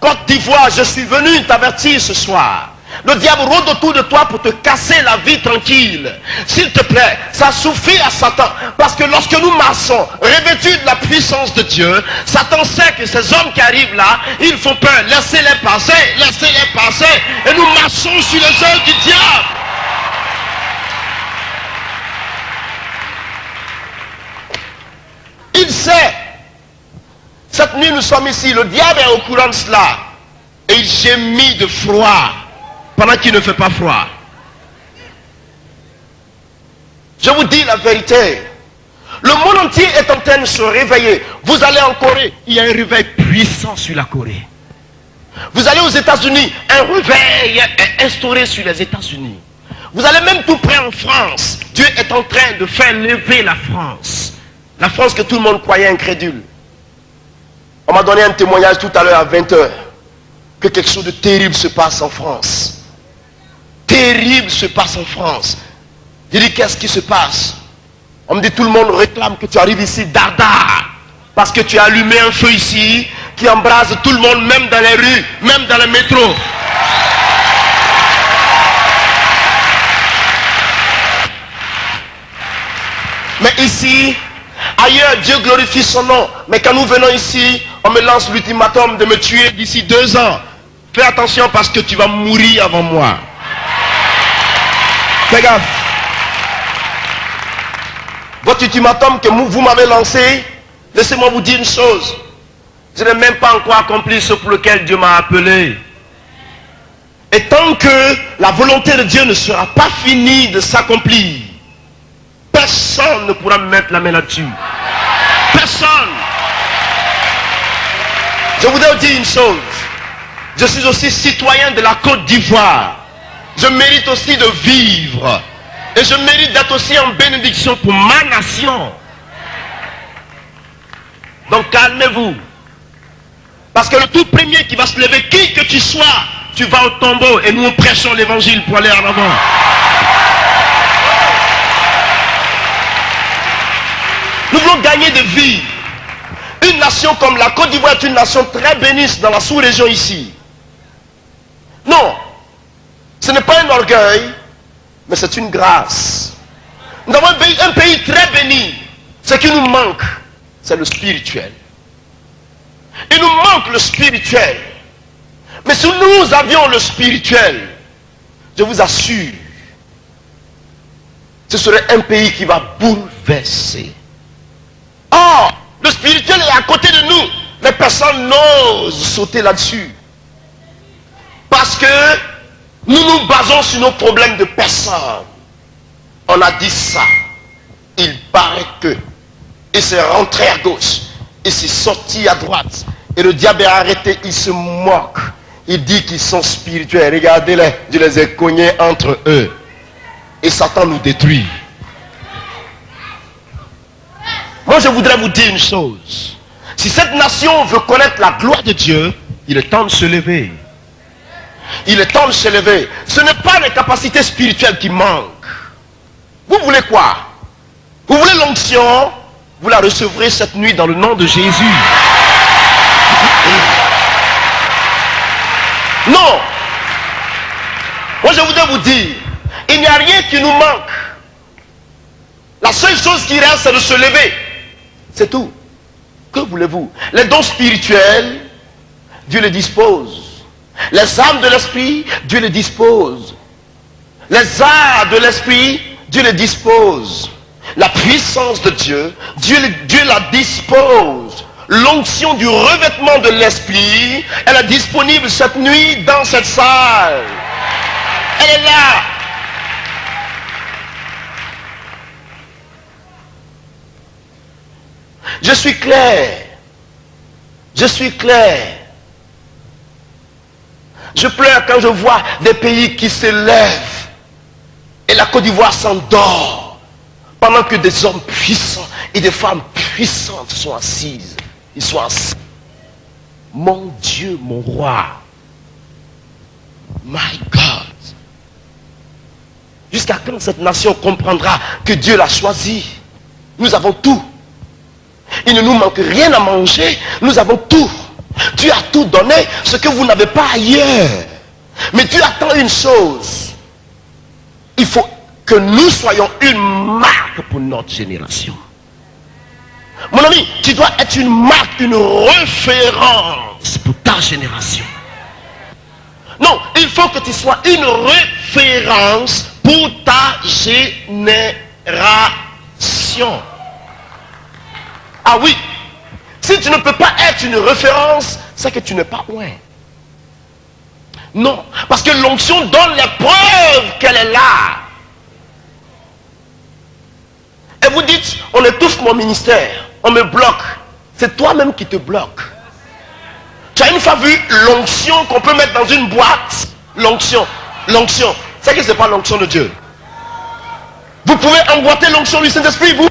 Côte d'Ivoire, je suis venu t'avertir ce soir. Le diable rôde autour de toi pour te casser la vie tranquille. S'il te plaît, ça suffit à Satan. Parce que lorsque nous marchons revêtus de la puissance de Dieu, Satan sait que ces hommes qui arrivent là, ils font peur. Laissez-les passer, laissez-les passer. Et nous marchons sur les œuvres du diable. Il sait. Cette nuit nous sommes ici, le diable est au courant de cela. Et il gémit de froid. Pendant qu'il ne fait pas froid. Je vous dis la vérité. Le monde entier est en train de se réveiller. Vous allez en Corée, il y a un réveil puissant sur la Corée. Vous allez aux États-Unis, un réveil est instauré sur les États-Unis. Vous allez même tout près en France. Dieu est en train de faire lever la France. La France que tout le monde croyait incrédule. On m'a donné un témoignage tout à l'heure à 20 h. Que quelque chose de terrible se passe en France. terrible se passe en France. Je dis, qu'est-ce qui se passe? On me dit, tout le monde réclame que tu arrives ici, dardard. Parce que tu as allumé un feu ici, qui embrase tout le monde, même dans les rues, même dans le métro. Mais ici, ailleurs, Dieu glorifie son nom. Mais quand nous venons ici, on me lance l'ultimatum de me tuer d'ici 2 ans. Fais attention parce que tu vas mourir avant moi. Fais gaffe. Votre ultimatum que vous m'avez lancé, laissez-moi vous dire une chose. Je n'ai même pas encore accompli ce pour lequel Dieu m'a appelé. Et tant que la volonté de Dieu ne sera pas finie de s'accomplir, personne ne pourra me mettre la main là-dessus. Personne. Je voudrais vous dire une chose. Je suis aussi citoyen de la Côte d'Ivoire. Je mérite aussi de vivre. Et je mérite d'être aussi en bénédiction pour ma nation. Donc calmez-vous. Parce que le tout premier qui va se lever, qui que tu sois, tu vas au tombeau et nous prêchons l'évangile pour aller en avant. Nous voulons gagner des vies. Une nation comme la Côte d'Ivoire est une nation très bénie dans la sous-région ici. Non, ce n'est pas un orgueil, mais c'est une grâce. Nous avons un pays très béni. Ce qui nous manque, c'est le spirituel. Il nous manque le spirituel. Mais si nous avions le spirituel, je vous assure, ce serait un pays qui va bouleverser. Or, le spirituel est à côté de nous, mais personne n'ose sauter là-dessus. Parce que nous nous basons sur nos problèmes de personne. On a dit ça. Il paraît que. Il s'est rentré à gauche. Il s'est sorti à droite. Et le diable est arrêté. Il se moque. Il dit qu'ils sont spirituels. Regardez-les. Je les ai cognés entre eux. Et Satan nous détruit. Moi, je voudrais vous dire une chose. Si cette nation veut connaître la gloire de Dieu, il est temps de se lever. Il est temps de se lever. Ce n'est pas les capacités spirituelles qui manquent. Vous voulez quoi? Vous voulez l'onction? Vous la recevrez cette nuit dans le nom de Jésus. Non. Moi, je voudrais vous dire, il n'y a rien qui nous manque. La seule chose qui reste, c'est de se lever. C'est tout. Que voulez-vous? Les dons spirituels, Dieu les dispose. Les âmes de l'esprit, Dieu les dispose. Les arts de l'esprit, Dieu les dispose. La puissance de Dieu, Dieu la dispose. L'onction du revêtement de l'esprit, elle est disponible cette nuit dans cette salle. Elle est là. Je suis clair. Je suis clair. Je pleure quand je vois des pays qui s'élèvent et la Côte d'Ivoire s'endort pendant que des hommes puissants et des femmes puissantes sont assises. Ils sont assis. Mon Dieu, mon roi. My God. Jusqu'à quand cette nation comprendra que Dieu l'a choisi? Nous avons tout. Il ne nous manque rien à manger. Nous avons tout. Dieu a tout donné, ce que vous n'avez pas ailleurs. Mais Dieu attend une chose. Il faut que nous soyons une marque pour notre génération. Mon ami, tu dois être une marque, une référence pour ta génération. Non, il faut que tu sois une référence pour ta génération. Ah oui. Si tu ne peux pas être une référence, c'est que tu n'es pas loin. Non, parce que l'onction donne les preuves qu'elle est là. Et vous dites, on étouffe mon ministère, on me bloque. C'est toi-même qui te bloque. Tu as une fois vu l'onction qu'on peut mettre dans une boîte? L'onction. C'est que ce n'est pas l'onction de Dieu. Vous pouvez emboîter l'onction du Saint-Esprit, vous.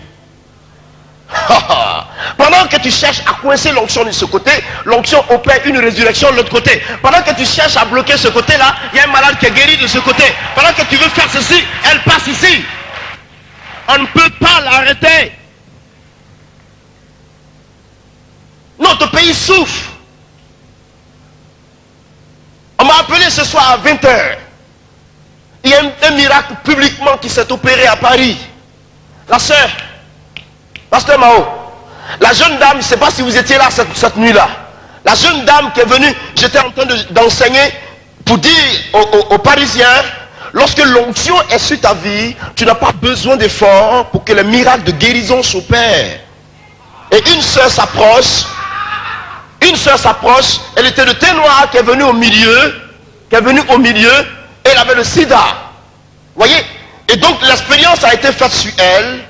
Pendant pendant que tu cherches à coincer l'onction de ce côté, l'onction opère une résurrection de l'autre côté. Pendant que tu cherches à bloquer ce côté-là, il y a un malade qui est guéri de ce côté. Pendant que tu veux faire ceci, elle passe ici. On ne peut pas l'arrêter. Notre pays souffre. On m'a appelé ce soir à 20 h. Il y a un miracle publiquement qui s'est opéré à Paris. La sœur, Pasteur Mao, la jeune dame, je ne sais pas si vous étiez là cette nuit-là. La jeune dame qui est venue, j'étais en train d'enseigner pour dire aux Parisiens, lorsque l'onction est sur ta vie, tu n'as pas besoin d'efforts pour que les miracles de guérison s'opèrent. Et une sœur s'approche, elle était de thé noir qui est venue au milieu, elle avait le sida. Voyez? Et donc l'expérience a été faite sur elle.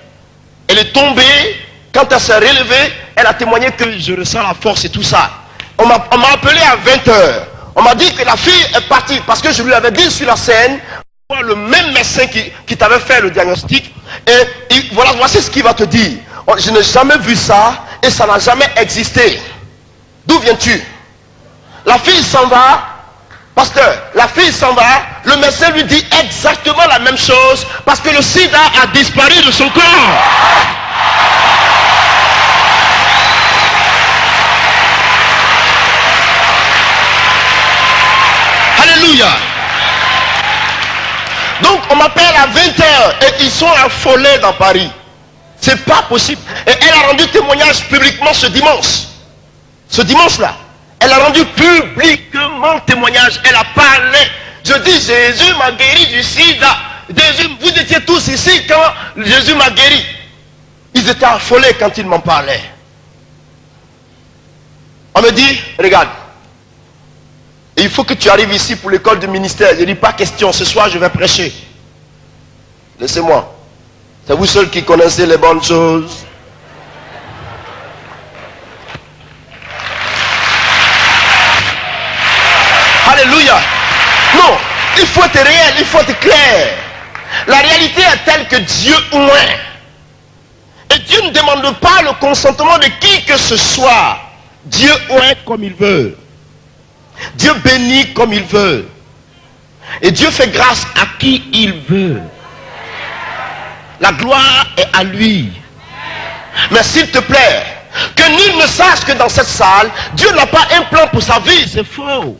Elle est tombée. Quand elle s'est relevée, elle a témoigné que je ressens la force et tout ça. On m'a appelé à 20 h. On m'a dit que la fille est partie parce que je lui avais dit sur la scène, le même médecin qui t'avait fait le diagnostic. Et voilà, voici ce qu'il va te dire. Je n'ai jamais vu ça et ça n'a jamais existé. D'où viens-tu? La fille s'en va. Pasteur, la fille s'en va, le médecin lui dit exactement la même chose parce que le sida a disparu de son corps. Alléluia. Donc on m'appelle à 20 h et ils sont affolés dans Paris. C'est pas possible. Et elle a rendu témoignage publiquement ce dimanche. Ce dimanche-là. Elle a rendu publiquement témoignage. Elle a parlé. Je dis, Jésus m'a guéri du sida. Jésus, vous étiez tous ici quand Jésus m'a guéri. Ils étaient affolés quand ils m'en parlaient. On me dit, regarde, il faut que tu arrives ici pour l'école du ministère. Je dis, pas question, ce soir je vais prêcher. Laissez-moi. C'est vous seuls qui connaissez les bonnes choses. Alléluia. Non, il faut être réel, il faut être clair. La réalité est telle que Dieu oint. Et Dieu ne demande pas le consentement de qui que ce soit. Dieu oint comme il veut. Dieu bénit comme il veut. Et Dieu fait grâce à qui il veut. La gloire est à lui. Mais s'il te plaît, que nul ne sache que dans cette salle, Dieu n'a pas un plan pour sa vie. C'est faux.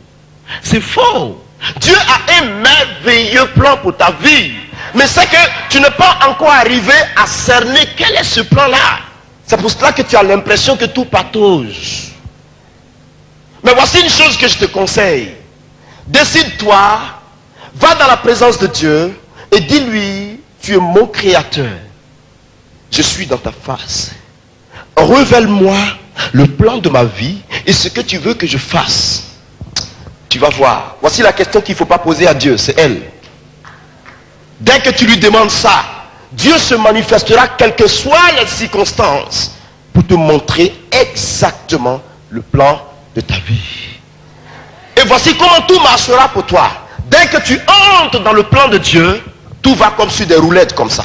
C'est faux. Dieu a un merveilleux plan pour ta vie. Mais c'est que tu n'es pas encore arrivé à cerner quel est ce plan-là. C'est pour cela que tu as l'impression que tout patauge. Mais voici une chose que je te conseille. Décide-toi, va dans la présence de Dieu et dis-lui, tu es mon créateur. Je suis dans ta face. Révèle-moi le plan de ma vie et ce que tu veux que je fasse. Tu vas voir. Voici la question qu'il ne faut pas poser à Dieu, c'est elle. Dès que tu lui demandes ça, Dieu se manifestera quelles que soient les circonstances pour te montrer exactement le plan de ta vie. Et voici comment tout marchera pour toi. Dès que tu entres dans le plan de Dieu, tout va comme sur des roulettes comme ça.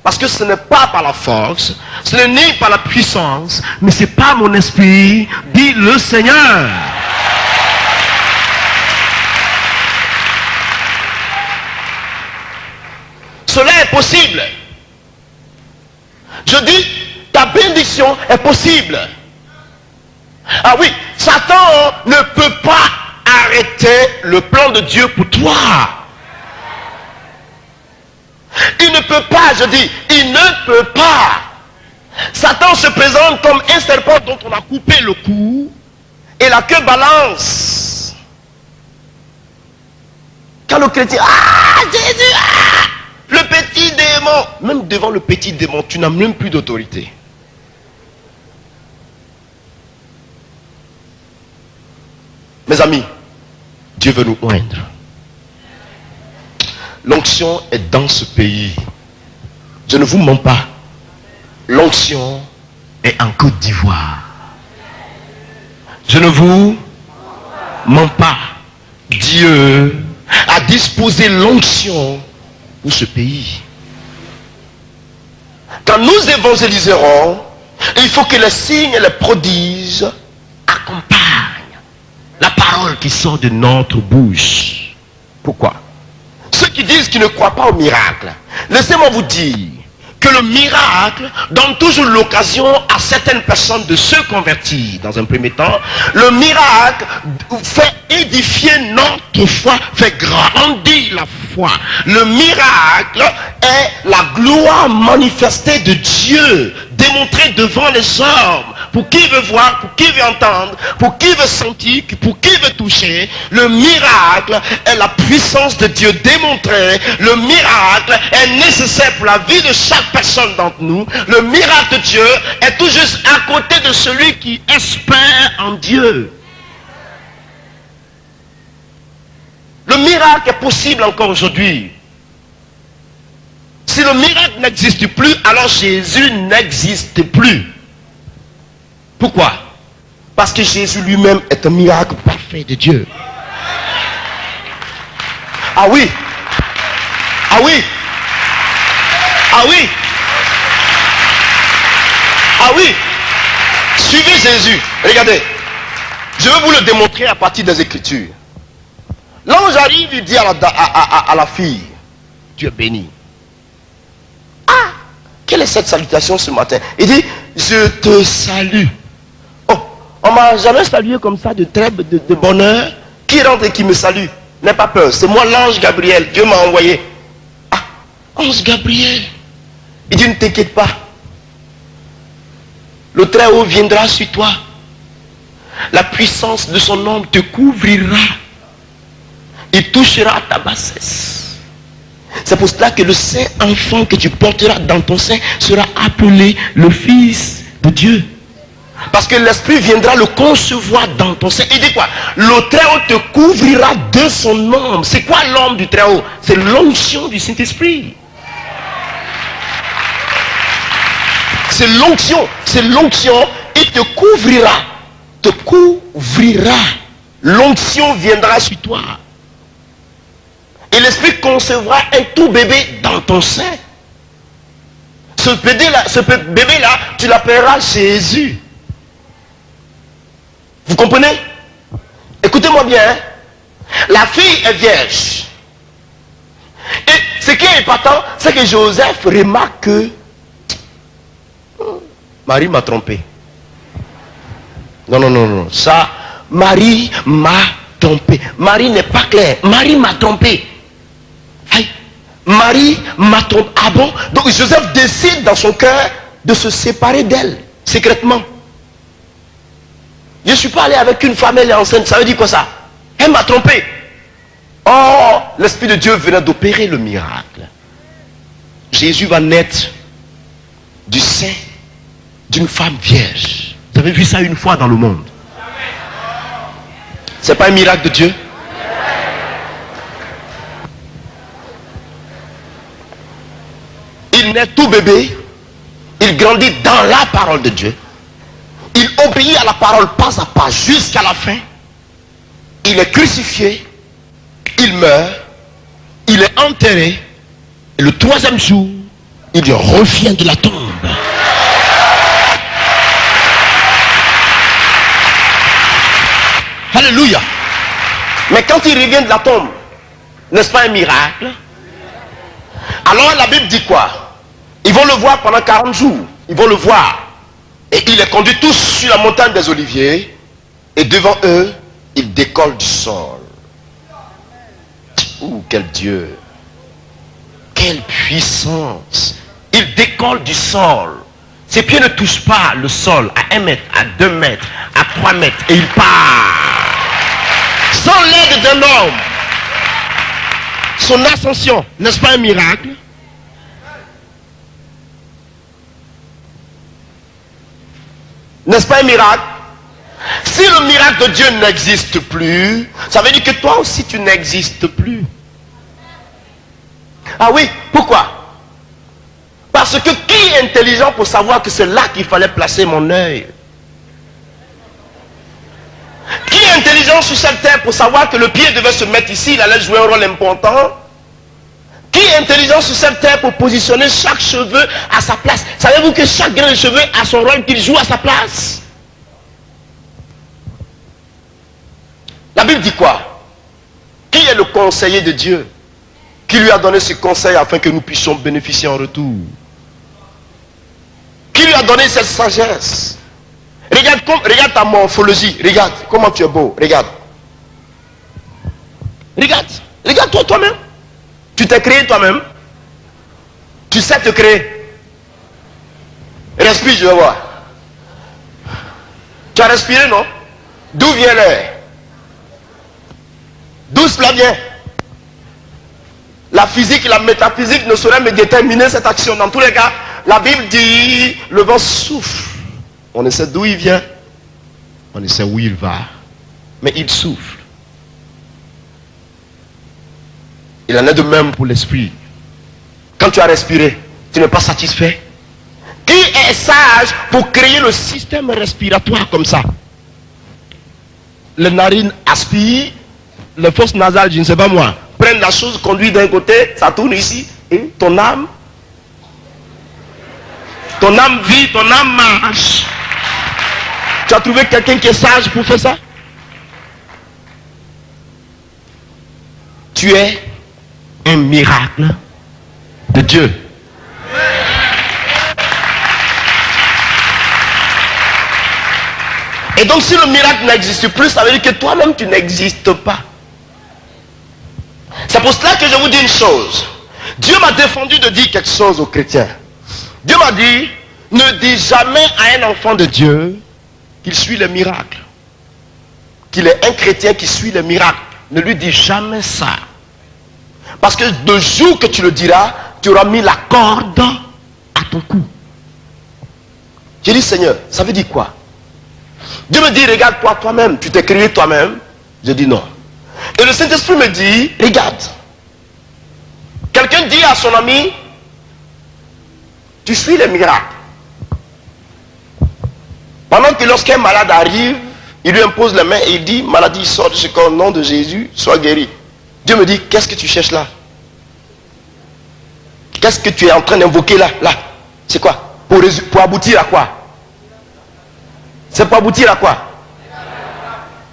Parce que ce n'est pas par la force, ce n'est ni par la puissance, mais c'est par mon esprit, dit le Seigneur. Cela est possible. Je dis, ta bénédiction est possible. Ah oui, Satan ne peut pas arrêter le plan de Dieu pour toi. Il ne peut pas, je dis, il ne peut pas. Satan se présente comme un serpent dont on a coupé le cou et la queue balance. Quand le chrétien, ah Jésus, ah, le petit démon, même devant le petit démon, tu n'as même plus d'autorité. Mes amis, Dieu veut nous oindre. L'onction est dans ce pays. Je ne vous mens pas. L'onction est en Côte d'Ivoire. Je ne vous mens pas. Dieu a disposé l'onction pour ce pays. Quand nous évangéliserons, Et il faut que les signes et les prodiges accompagnent la parole qui sort de notre bouche. Pourquoi? Ceux qui disent qu'ils ne croient pas au miracle, laissez-moi vous dire que le miracle donne toujours l'occasion à certaines personnes de se convertir. Dans un premier temps, le miracle fait édifier notre foi, fait grandir la foi. Le miracle est la gloire manifestée de Dieu, démontrée devant les hommes. Pour qui veut voir, pour qui veut entendre, pour qui veut sentir, pour qui veut toucher. Le miracle est la puissance de Dieu démontrée. Le miracle est nécessaire pour la vie de chaque personne d'entre nous. Le miracle de Dieu est tout juste à côté de celui qui espère en Dieu. Le miracle est possible encore aujourd'hui. Si le miracle n'existe plus, alors Jésus n'existe plus. Pourquoi? Parce que Jésus lui-même est un miracle parfait de Dieu. Ah oui. Ah oui. Ah oui. Ah oui. Suivez Jésus. Regardez. Je vais vous le démontrer à partir des Écritures. L'ange arrive, il dit à la fille, tu es bénie. Ah, quelle est cette salutation ce matin? Il dit, je te salue. Oh, on m'a jamais salué comme ça, de bonheur. Qui rentre et qui me salue? N'aie pas peur, c'est moi l'ange Gabriel, Dieu m'a envoyé. Ah, ange Gabriel. Il dit, ne t'inquiète pas. Le Très-Haut viendra sur toi. La puissance de son nom te couvrira. Il touchera ta bassesse. C'est pour cela que le saint enfant que tu porteras dans ton sein sera appelé le Fils de Dieu. Parce que l'Esprit viendra le concevoir dans ton sein. Il dit quoi? Le Très-Haut te couvrira de son ombre. C'est quoi l'ombre du Très-Haut? C'est l'onction du Saint-Esprit. C'est l'onction. C'est l'onction. Il te couvrira. Te couvrira. L'onction viendra sur toi. Et l'Esprit concevra un tout bébé dans ton sein. Ce bébé-là, tu l'appelleras Jésus. Vous comprenez? Écoutez-moi bien. Hein? La fille est vierge. Et ce qui est épatant, c'est que Joseph remarque que Marie m'a trompé. Non. Ça, Marie m'a trompé. Marie n'est pas claire. Marie m'a trompé. Aïe. Marie m'a trompé. Ah bon? Donc Joseph décide dans son cœur de se séparer d'elle, secrètement. Je ne suis pas allé avec une femme, elle est enceinte. Ça veut dire quoi ça? Elle m'a trompé. Oh, l'Esprit de Dieu venait d'opérer le miracle. Jésus va naître du sein d'une femme vierge. Vous avez vu ça une fois dans le monde? C'est pas un miracle de Dieu? Il naît tout bébé. Il grandit dans la parole de Dieu. Il obéit à la parole pas à pas jusqu'à la fin. Il est crucifié. Il meurt. Il est enterré. Et le troisième jour, il revient de la tombe. Alléluia. Mais quand il revient de la tombe, n'est-ce pas un miracle? Alors la Bible dit quoi? Ils vont le voir pendant 40 jours. Ils vont le voir. Et il les conduit tous sur la montagne des Oliviers. Et devant eux, il décolle du sol. Ouh, quel Dieu! Quelle puissance! Il décolle du sol. Ses pieds ne touchent pas le sol à 1 mètre, à 2 mètres, à 3 mètres. Et il part. Sans l'aide d'un homme. Son ascension, n'est-ce pas un miracle? N'est-ce pas un miracle? Si le miracle de Dieu n'existe plus, ça veut dire que toi aussi tu n'existes plus. Ah oui, pourquoi? Parce que qui est intelligent pour savoir que c'est là qu'il fallait placer mon œil? Qui est intelligent sur cette terre pour savoir que le pied devait se mettre ici, il allait jouer un rôle important? Qui est intelligent sur cette terre pour positionner chaque cheveu à sa place? Savez-vous que chaque grain de cheveux a son rôle qu'il joue à sa place? La Bible dit quoi? Qui est le conseiller de Dieu? Qui lui a donné ce conseil afin que nous puissions bénéficier en retour? Qui lui a donné cette sagesse? Regarde ta morphologie. Regarde comment tu es beau. Regarde. Regarde toi-même. Tu t'es créé toi-même. Tu sais te créer. Respire, je vais voir. Tu as respiré, non? D'où vient l'air? D'où cela vient? La physique, la métaphysique ne saurait me déterminer cette action. Dans tous les cas, la Bible dit, le vent souffle. On ne sait d'où il vient. On ne sait où il va. Mais il souffle. Il en est de même pour l'esprit. Quand tu as respiré, tu n'es pas satisfait. Qui est sage pour créer le système respiratoire comme ça? Les narines aspirent, les fosses nasales, je ne sais pas moi, prennent la chose, conduisent d'un côté, ça tourne ici, et ton âme vit, ton âme marche. Tu as trouvé quelqu'un qui est sage pour faire ça? Tu es un miracle de Dieu. Et donc si le miracle n'existe plus, ça veut dire que toi-même tu n'existes pas. C'est pour cela que je vous dis une chose. Dieu m'a défendu de dire quelque chose aux chrétiens. Dieu m'a dit, ne dis jamais à un enfant de Dieu qu'il suit les miracles. Qu'il est un chrétien qui suit les miracles. Ne lui dis jamais ça. Parce que le jour que tu le diras, tu auras mis la corde à ton cou. J'ai dit, Seigneur, ça veut dire quoi? Dieu me dit, regarde-toi toi-même. Tu t'es créé toi-même. Je dis non. Et le Saint-Esprit me dit, regarde. Quelqu'un dit à son ami, tu suis les miracles. Pendant que lorsqu'un malade arrive, il lui impose les mains et il dit, maladie sort de ce corps, au nom de Jésus, sois guéri. Dieu me dit, qu'est-ce que tu cherches là? Qu'est-ce que tu es en train d'invoquer là? C'est quoi? Pour aboutir à quoi? C'est pour aboutir à quoi?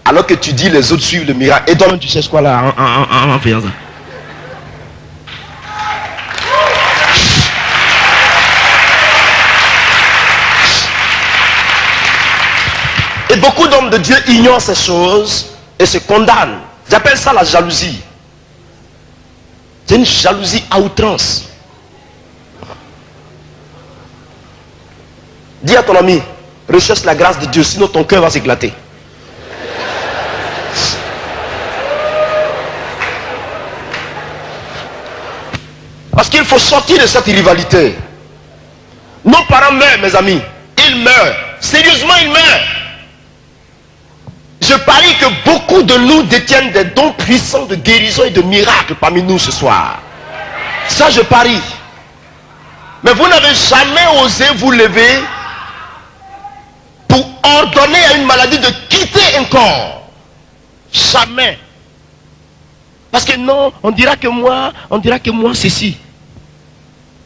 Alors que tu dis les autres suivent le miracle. Et toi-même tu cherches quoi là en faisant ça? Et beaucoup d'hommes de Dieu ignorent ces choses et se condamnent. J'appelle ça la jalousie. C'est une jalousie à outrance. Dis à ton ami, recherche la grâce de Dieu, sinon ton cœur va s'éclater. Parce qu'il faut sortir de cette rivalité. Nos parents meurent, mes amis. Ils meurent. Sérieusement, ils meurent. Je parie que beaucoup de nous détiennent des dons puissants de guérison et de miracles parmi nous ce soir. Ça, je parie. Mais vous n'avez jamais osé vous lever pour ordonner à une maladie de quitter un corps. Jamais. Parce que non, on dira que moi ceci.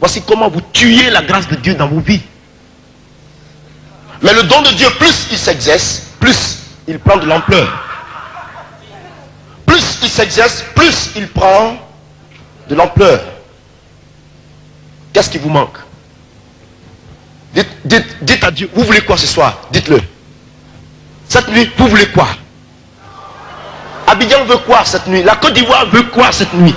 Voici comment vous tuez la grâce de Dieu dans vos vies. Mais le don de Dieu, plus il s'exerce, plus il prend de l'ampleur. Plus il s'exerce, plus il prend de l'ampleur. Qu'est-ce qui vous manque? Dites à Dieu, vous voulez quoi ce soir? Dites-le. Cette nuit, vous voulez quoi? Abidjan veut quoi cette nuit? La Côte d'Ivoire veut quoi cette nuit?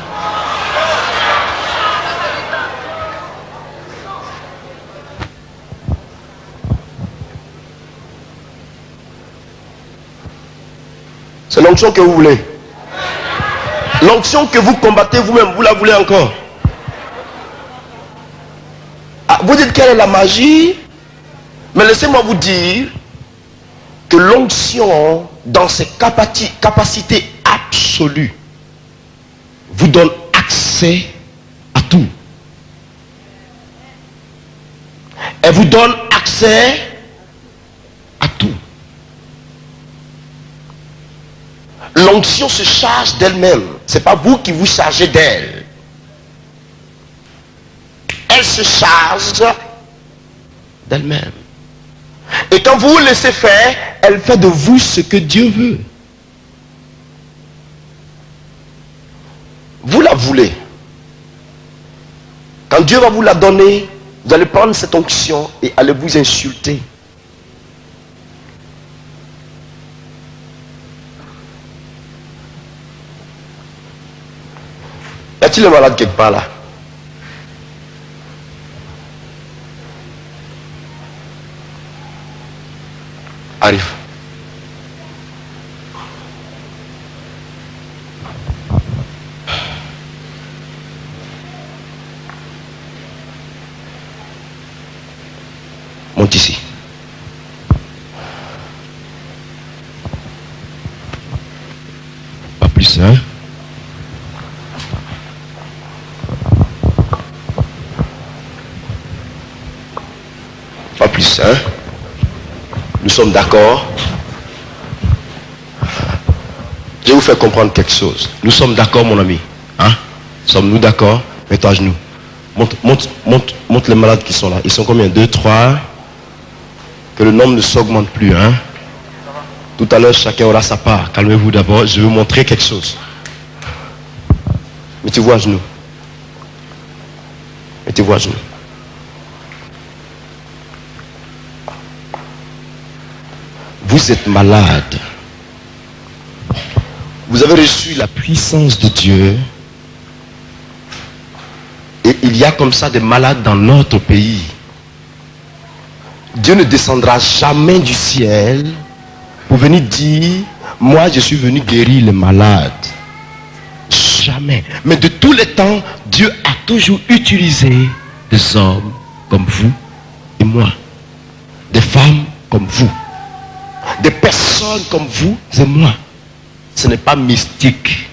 C'est l'onction que vous voulez. L'onction que vous combattez vous-même, vous la voulez encore? Ah, vous dites quelle est la magie? Mais laissez-moi vous dire que l'onction, dans ses capacités absolues, vous donne accès à tout. Elle vous donne accès à tout. L'onction se charge d'elle-même. Ce n'est pas vous qui vous chargez d'elle. se charge d'elle-même. Et quand vous vous laissez faire, elle fait de vous ce que Dieu veut. Vous la voulez. Quand Dieu va vous la donner, vous allez prendre cette onction et aller vous insulter. Y a-t-il un malade quelque part là? Arrive. Monte ici. Pas plus, hein? Pas plus, hein? Nous sommes d'accord. Je vais vous faire comprendre quelque chose. Nous sommes d'accord, mon ami. Hein? Sommes-nous d'accord? Mets-toi à genoux. Monte les malades qui sont là. Ils sont combien? 2, 3. Que le nombre ne s'augmente plus. Hein? Tout à l'heure, chacun aura sa part. Calmez-vous d'abord. Je vais vous montrer quelque chose. Mettez-vous à genoux. Mettez-vous à genoux. Vous êtes malade. Vous avez reçu la puissance de Dieu. Et il y a comme ça des malades dans notre pays. Dieu ne descendra jamais du ciel pour venir dire, moi je suis venu guérir les malades. Jamais. Mais de tous les temps, Dieu a toujours utilisé des hommes comme vous et moi. Des femmes comme vous. Des personnes comme vous et moi. Ce n'est pas mystique.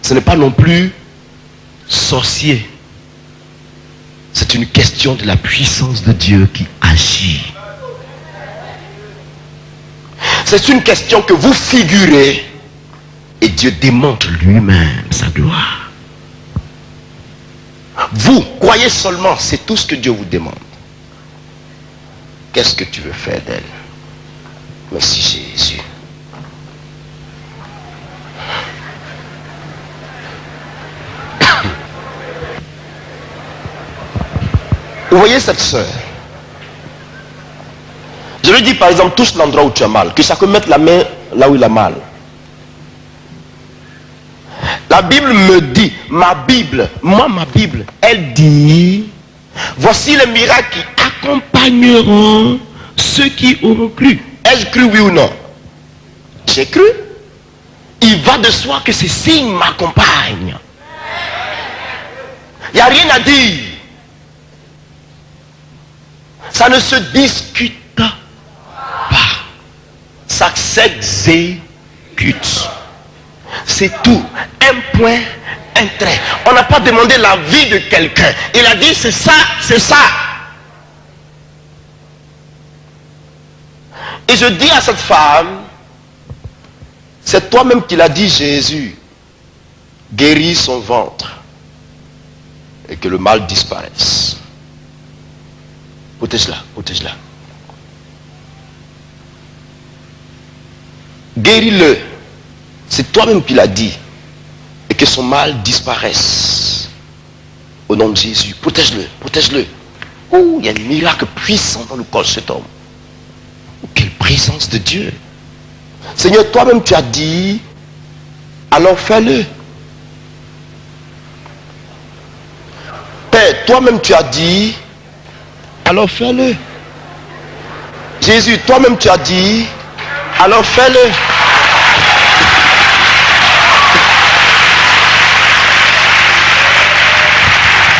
Ce n'est pas non plus sorcier. C'est une question de la puissance de Dieu qui agit. C'est une question que vous figurez et Dieu démontre lui-même sa gloire. Vous croyez seulement, c'est tout ce que Dieu vous demande. Qu'est-ce que tu veux faire d'elle? Merci Jésus. Vous voyez cette soeur? Je lui dis par exemple, touche l'endroit où tu as mal. Que chacun mette la main là où il a mal. La Bible me dit, ma Bible, elle dit, voici les miracles qui accompagneront ceux qui auront cru. Ai-je cru, oui ou non? J'ai cru. Il va de soi que ces signes m'accompagnent. Il n'y a rien à dire. Ça ne se discute pas. Ça s'exécute. C'est tout. Un point, un trait. On n'a pas demandé la vie de quelqu'un. Il a dit c'est ça, c'est ça. Et je dis à cette femme, c'est toi-même qui l'as dit, Jésus. Guéris son ventre. Et que le mal disparaisse. Protège-la, protège-la. Guéris-le. C'est toi-même qui l'as dit. Et que son mal disparaisse. Au nom de Jésus. Protège-le, protège-le. Oh, il y a un miracle puissant dans le corps de cet homme. Oh, quelle présence de Dieu. Seigneur, toi-même tu as dit, alors fais-le. Père, toi-même tu as dit, alors fais-le. Jésus, toi-même tu as dit, alors fais-le.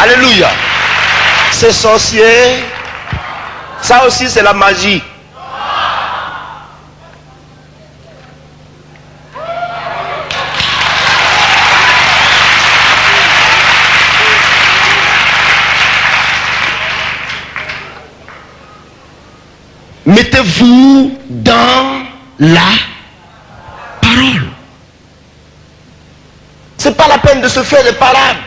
Alléluia. Ces sorciers, ça aussi c'est la magie. Mettez-vous dans la parole. C'est pas la peine de se faire des parades.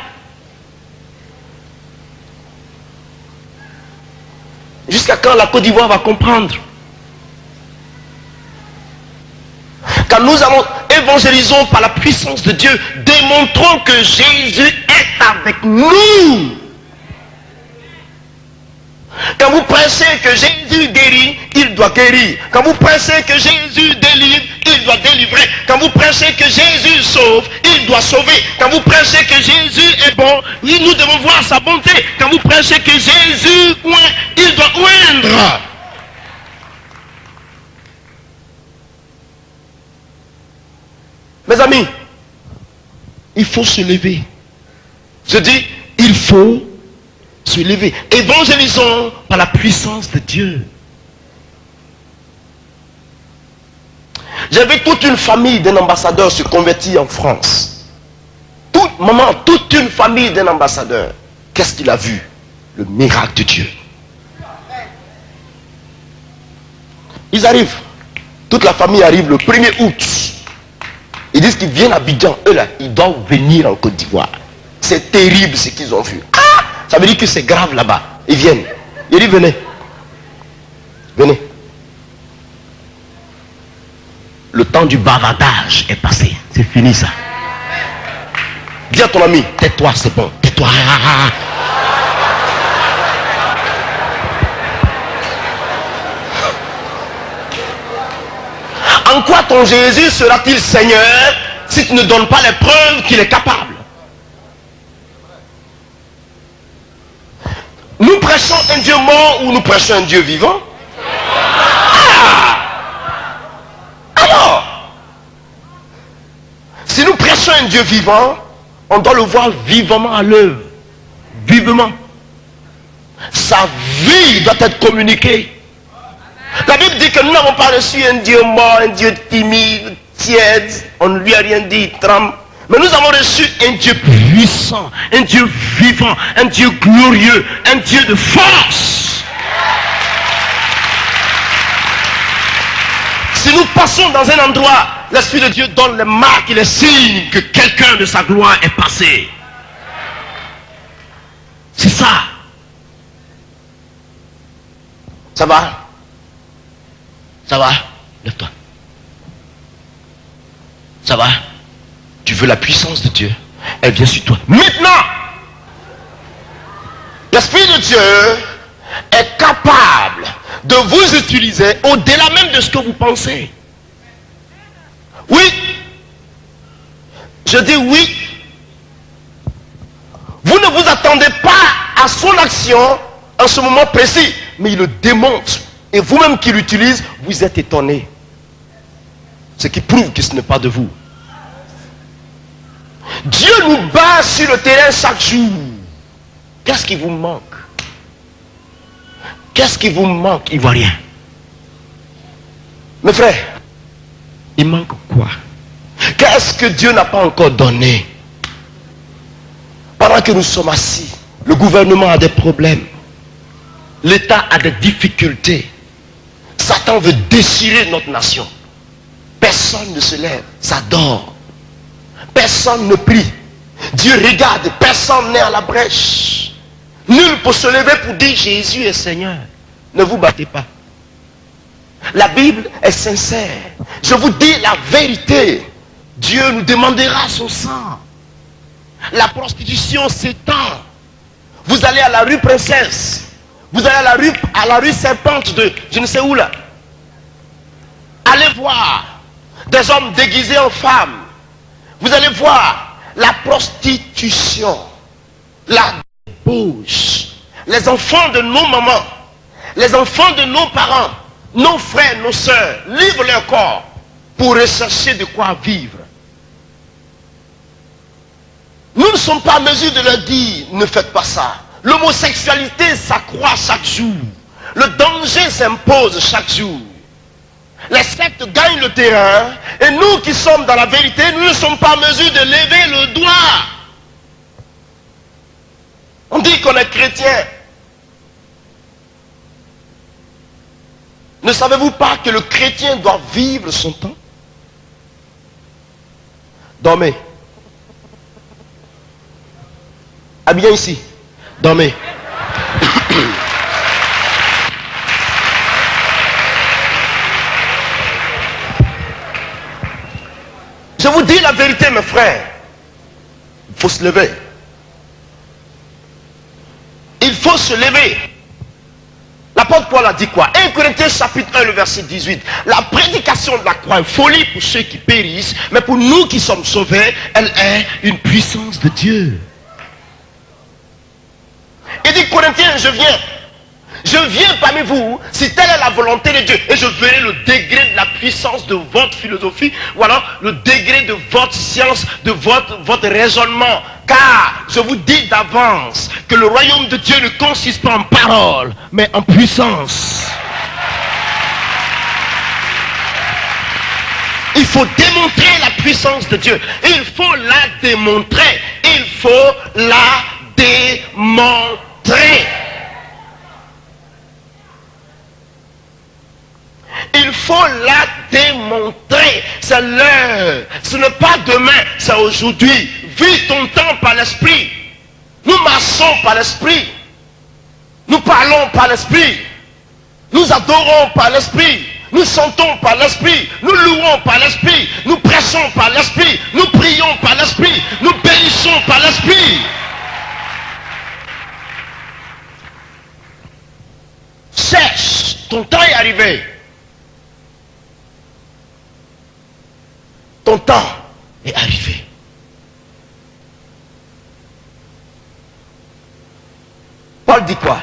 Jusqu'à quand la Côte d'Ivoire va comprendre? Quand nous allons évangélisons par la puissance de Dieu, démontrons que Jésus est avec nous. Quand vous prêchez que Jésus guérit, il doit guérir. Quand vous prêchez que Jésus délivre, il doit délivrer. Quand vous prêchez que Jésus sauve, il doit sauver. Quand vous prêchez que Jésus est bon, oui, nous devons voir sa bonté. Quand vous prêchez que Jésus oint, il doit oindre. Mes amis, il faut se lever. Je dis, il faut se lever. Évangélisons par la puissance de Dieu. J'avais toute une famille d'un ambassadeur se convertit en France. Toute une famille d'un ambassadeur. Qu'est-ce qu'il a vu? Le miracle de Dieu. Ils arrivent. Toute la famille arrive le 1er août. Ils disent qu'ils viennent à Abidjan. Eux là, ils doivent venir en Côte d'Ivoire. C'est terrible ce qu'ils ont vu. Ah, ça veut dire que c'est grave là-bas. Ils viennent. Ils disent venez. Venez. Le temps du bavardage est passé. C'est fini ça. Dis à ton ami, tais-toi, c'est bon. Tais-toi. En quoi ton Jésus sera-t-il Seigneur si tu ne donnes pas les preuves qu'il est capable? Nous prêchons un Dieu mort ou nous prêchons un Dieu vivant? Alors, si nous prêchons un Dieu vivant, on doit le voir vivement à l'œuvre. Vivement. Sa vie doit être communiquée. La Bible dit que nous n'avons pas reçu un Dieu mort, un Dieu timide, tiède, on ne lui a rien dit, il tremble. Mais nous avons reçu un Dieu puissant, un Dieu vivant, un Dieu glorieux, un Dieu de force. Si nous passons dans un endroit, l'Esprit de Dieu donne les marques et les signes que quelqu'un de sa gloire est passé. C'est ça. Ça va? Ça va? Lève-toi. Ça va? Tu veux la puissance de Dieu? Elle vient sur toi. Maintenant, l'Esprit de Dieu est capable de vous utiliser au-delà même de ce que vous pensez. Oui. Je dis oui. Vous ne vous attendez pas à son action en ce moment précis, mais il le démontre. Et vous-même qui l'utilisez, vous êtes étonné. Ce qui prouve que ce n'est pas de vous. Dieu nous bat sur le terrain chaque jour. Qu'est-ce qui vous manque? Qu'est-ce qui vous manque, Ivoirien? Mes frères, il manque quoi? Qu'est-ce que Dieu n'a pas encore donné? Pendant que nous sommes assis, le gouvernement a des problèmes. L'État a des difficultés. Satan veut déchirer notre nation. Personne ne se lève, ça dort. Personne ne prie. Dieu regarde, personne n'est à la brèche. Nul peut se lever pour dire Jésus est Seigneur. Ne vous battez pas. La Bible est sincère. Je vous dis la vérité. Dieu nous demandera son sang. La prostitution s'étend. Vous allez à la rue Princesse. Vous allez à la rue Serpente de je ne sais où là. Allez voir des hommes déguisés en femmes. Vous allez voir la prostitution, la débauche. Les enfants de nos mamans, les enfants de nos parents, nos frères, nos soeurs, livrent leur corps pour rechercher de quoi vivre. Nous ne sommes pas en mesure de leur dire, ne faites pas ça. L'homosexualité s'accroît chaque jour. Le danger s'impose chaque jour. Les sectes gagnent le terrain et nous qui sommes dans la vérité, nous ne sommes pas en mesure de lever le doigt. On dit qu'on est chrétien. Ne savez-vous pas que le chrétien doit vivre son temps? Dormez. Habillez ici. Dormez. Je vous dis la vérité, mes frères. Il faut se lever. Il faut se lever. L'apôtre Paul a dit quoi? 1 Corinthiens chapitre 1, le verset 18. La prédication de la croix est folie pour ceux qui périssent, mais pour nous qui sommes sauvés, elle est une puissance de Dieu. Il dit, Corinthiens, je viens parmi vous, si telle est la volonté de Dieu, et je verrai le degré de la puissance de votre philosophie, ou alors le degré de votre science, de votre raisonnement. Car je vous dis d'avance que le royaume de Dieu ne consiste pas en parole, mais en puissance. Il faut démontrer la puissance de Dieu. Il faut la démontrer. Il faut la démontrer. Il faut la démontrer. C'est l'heure. Ce n'est pas demain, c'est aujourd'hui. Vis ton temps par l'esprit. Nous marchons par l'esprit. Nous parlons par l'esprit. Nous adorons par l'esprit. Nous chantons par l'esprit. Nous louons par l'esprit. Nous prêchons par l'esprit. Nous prions par l'esprit. Nous bénissons par l'esprit. Cherche. Ton temps est arrivé. Ton temps est arrivé. Paul dit quoi?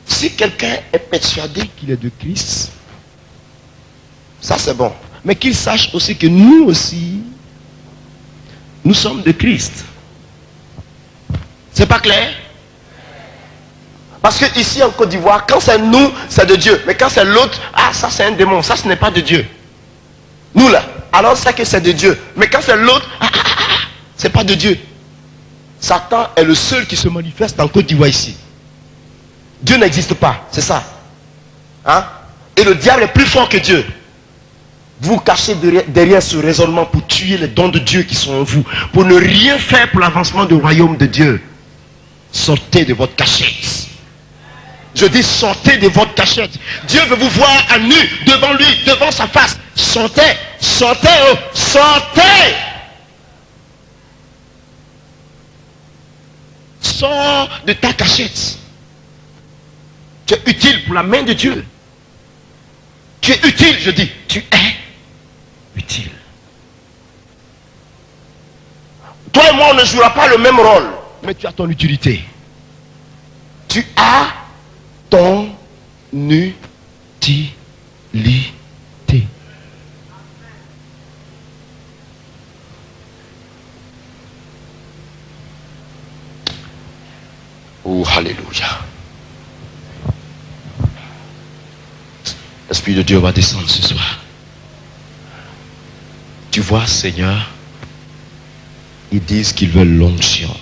Si quelqu'un est persuadé qu'il est de Christ, ça c'est bon. Mais qu'il sache aussi que nous aussi, nous sommes de Christ. C'est pas clair? Parce que ici en Côte d'Ivoire, quand c'est nous, c'est de Dieu. Mais quand c'est l'autre, ah ça c'est un démon, ça ce n'est pas de Dieu. Nous là, alors c'est que c'est de Dieu. Mais quand c'est l'autre, c'est pas de Dieu. Satan est le seul qui se manifeste en Côte d'Ivoire ici. Dieu n'existe pas, c'est ça. Hein? Et le diable est plus fort que Dieu. Vous cachez derrière ce raisonnement pour tuer les dons de Dieu qui sont en vous. Pour ne rien faire pour l'avancement du royaume de Dieu. Sortez de votre cachette. Je dis sortez de votre cachette. Dieu veut vous voir à nu, devant lui, devant sa face. Sortez, sortez, oh, sortez. Sors de ta cachette. Tu es utile pour la main de Dieu. Tu es utile, je dis. Tu es utile. Toi et moi, on ne jouera pas le même rôle. Mais tu as ton utilité. Tu as ton utilité. Oh, alléluia. L'Esprit de Dieu va descendre ce soir. Tu vois, Seigneur, ils disent qu'ils veulent l'onction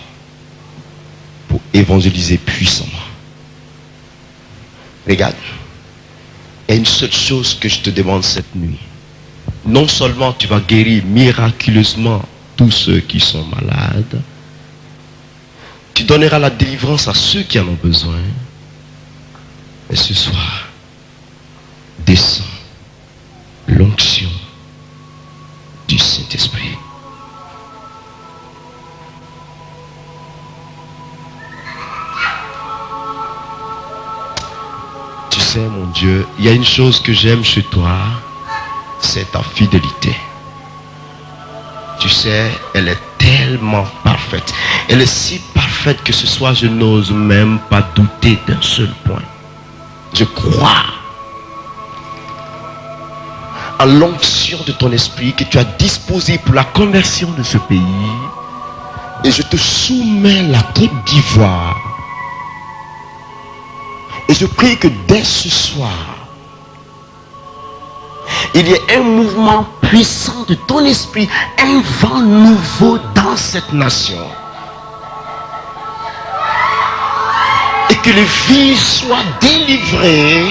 pour évangéliser puissamment. Regarde, il y a une seule chose que je te demande cette nuit. Non seulement tu vas guérir miraculeusement tous ceux qui sont malades, tu donneras la délivrance à ceux qui en ont besoin. Et ce soir, descend l'onction du Saint-Esprit. Tu sais, mon Dieu, il y a une chose que j'aime chez toi, c'est ta fidélité. Tu sais, elle est tellement parfaite. Elle est si parfaite que ce soir, je n'ose même pas douter d'un seul point. Je crois en l'onction de ton esprit que tu as disposé pour la conversion de ce pays. Et je te soumets la Côte d'Ivoire. Et je prie que dès ce soir, il y ait un mouvement puissant de ton esprit, un vent nouveau dans cette nation. Et que les vies soient délivrées.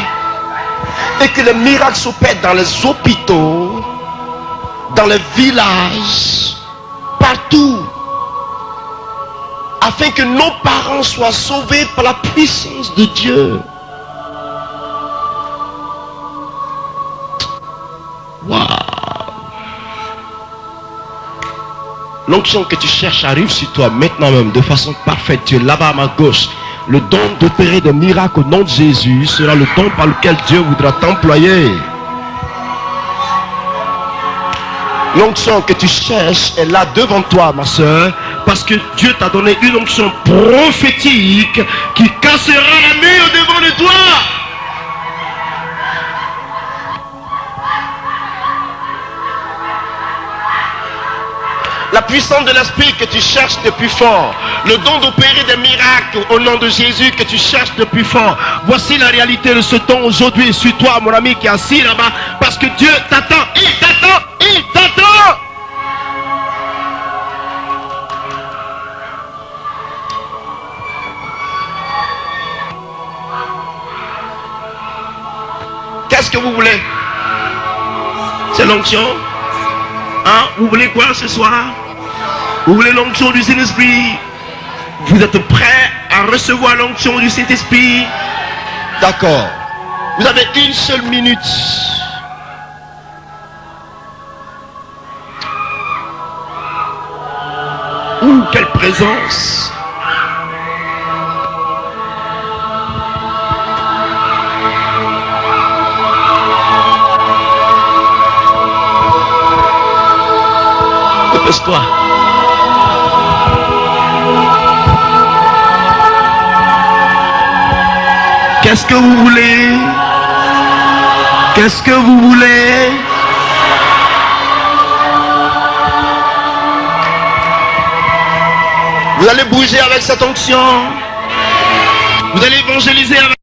Et que les miracles s'opèrent dans les hôpitaux, dans les villages, partout. Afin que nos parents soient sauvés par la puissance de Dieu. Waouh! L'onction que tu cherches arrive sur toi maintenant même de façon parfaite. Tu es là-bas à ma gauche. Le don d'opérer des miracles au nom de Jésus sera le don par lequel Dieu voudra t'employer. L'onction que tu cherches est là devant toi, ma soeur, parce que Dieu t'a donné une onction prophétique qui cassera la mur devant de toi. La puissance de l'esprit que tu cherches depuis fort. Le don d'opérer des miracles au nom de Jésus que tu cherches depuis fort. Voici la réalité de ce don aujourd'hui sur toi, mon ami qui est assis là-bas. Parce que Dieu t'attend. Il t'attend. Il t'attend. Qu'est-ce que vous voulez? C'est l'onction? Hein? Vous voulez quoi ce soir? Vous voulez l'onction du Saint-Esprit? Vous êtes prêts à recevoir l'onction du Saint-Esprit? D'accord. Vous avez une seule minute. Ouh, quelle présence! Dépêche-toi. Qu'est-ce que vous voulez? Qu'est-ce que vous voulez? Vous allez bouger avec cette onction. Vous allez évangéliser avec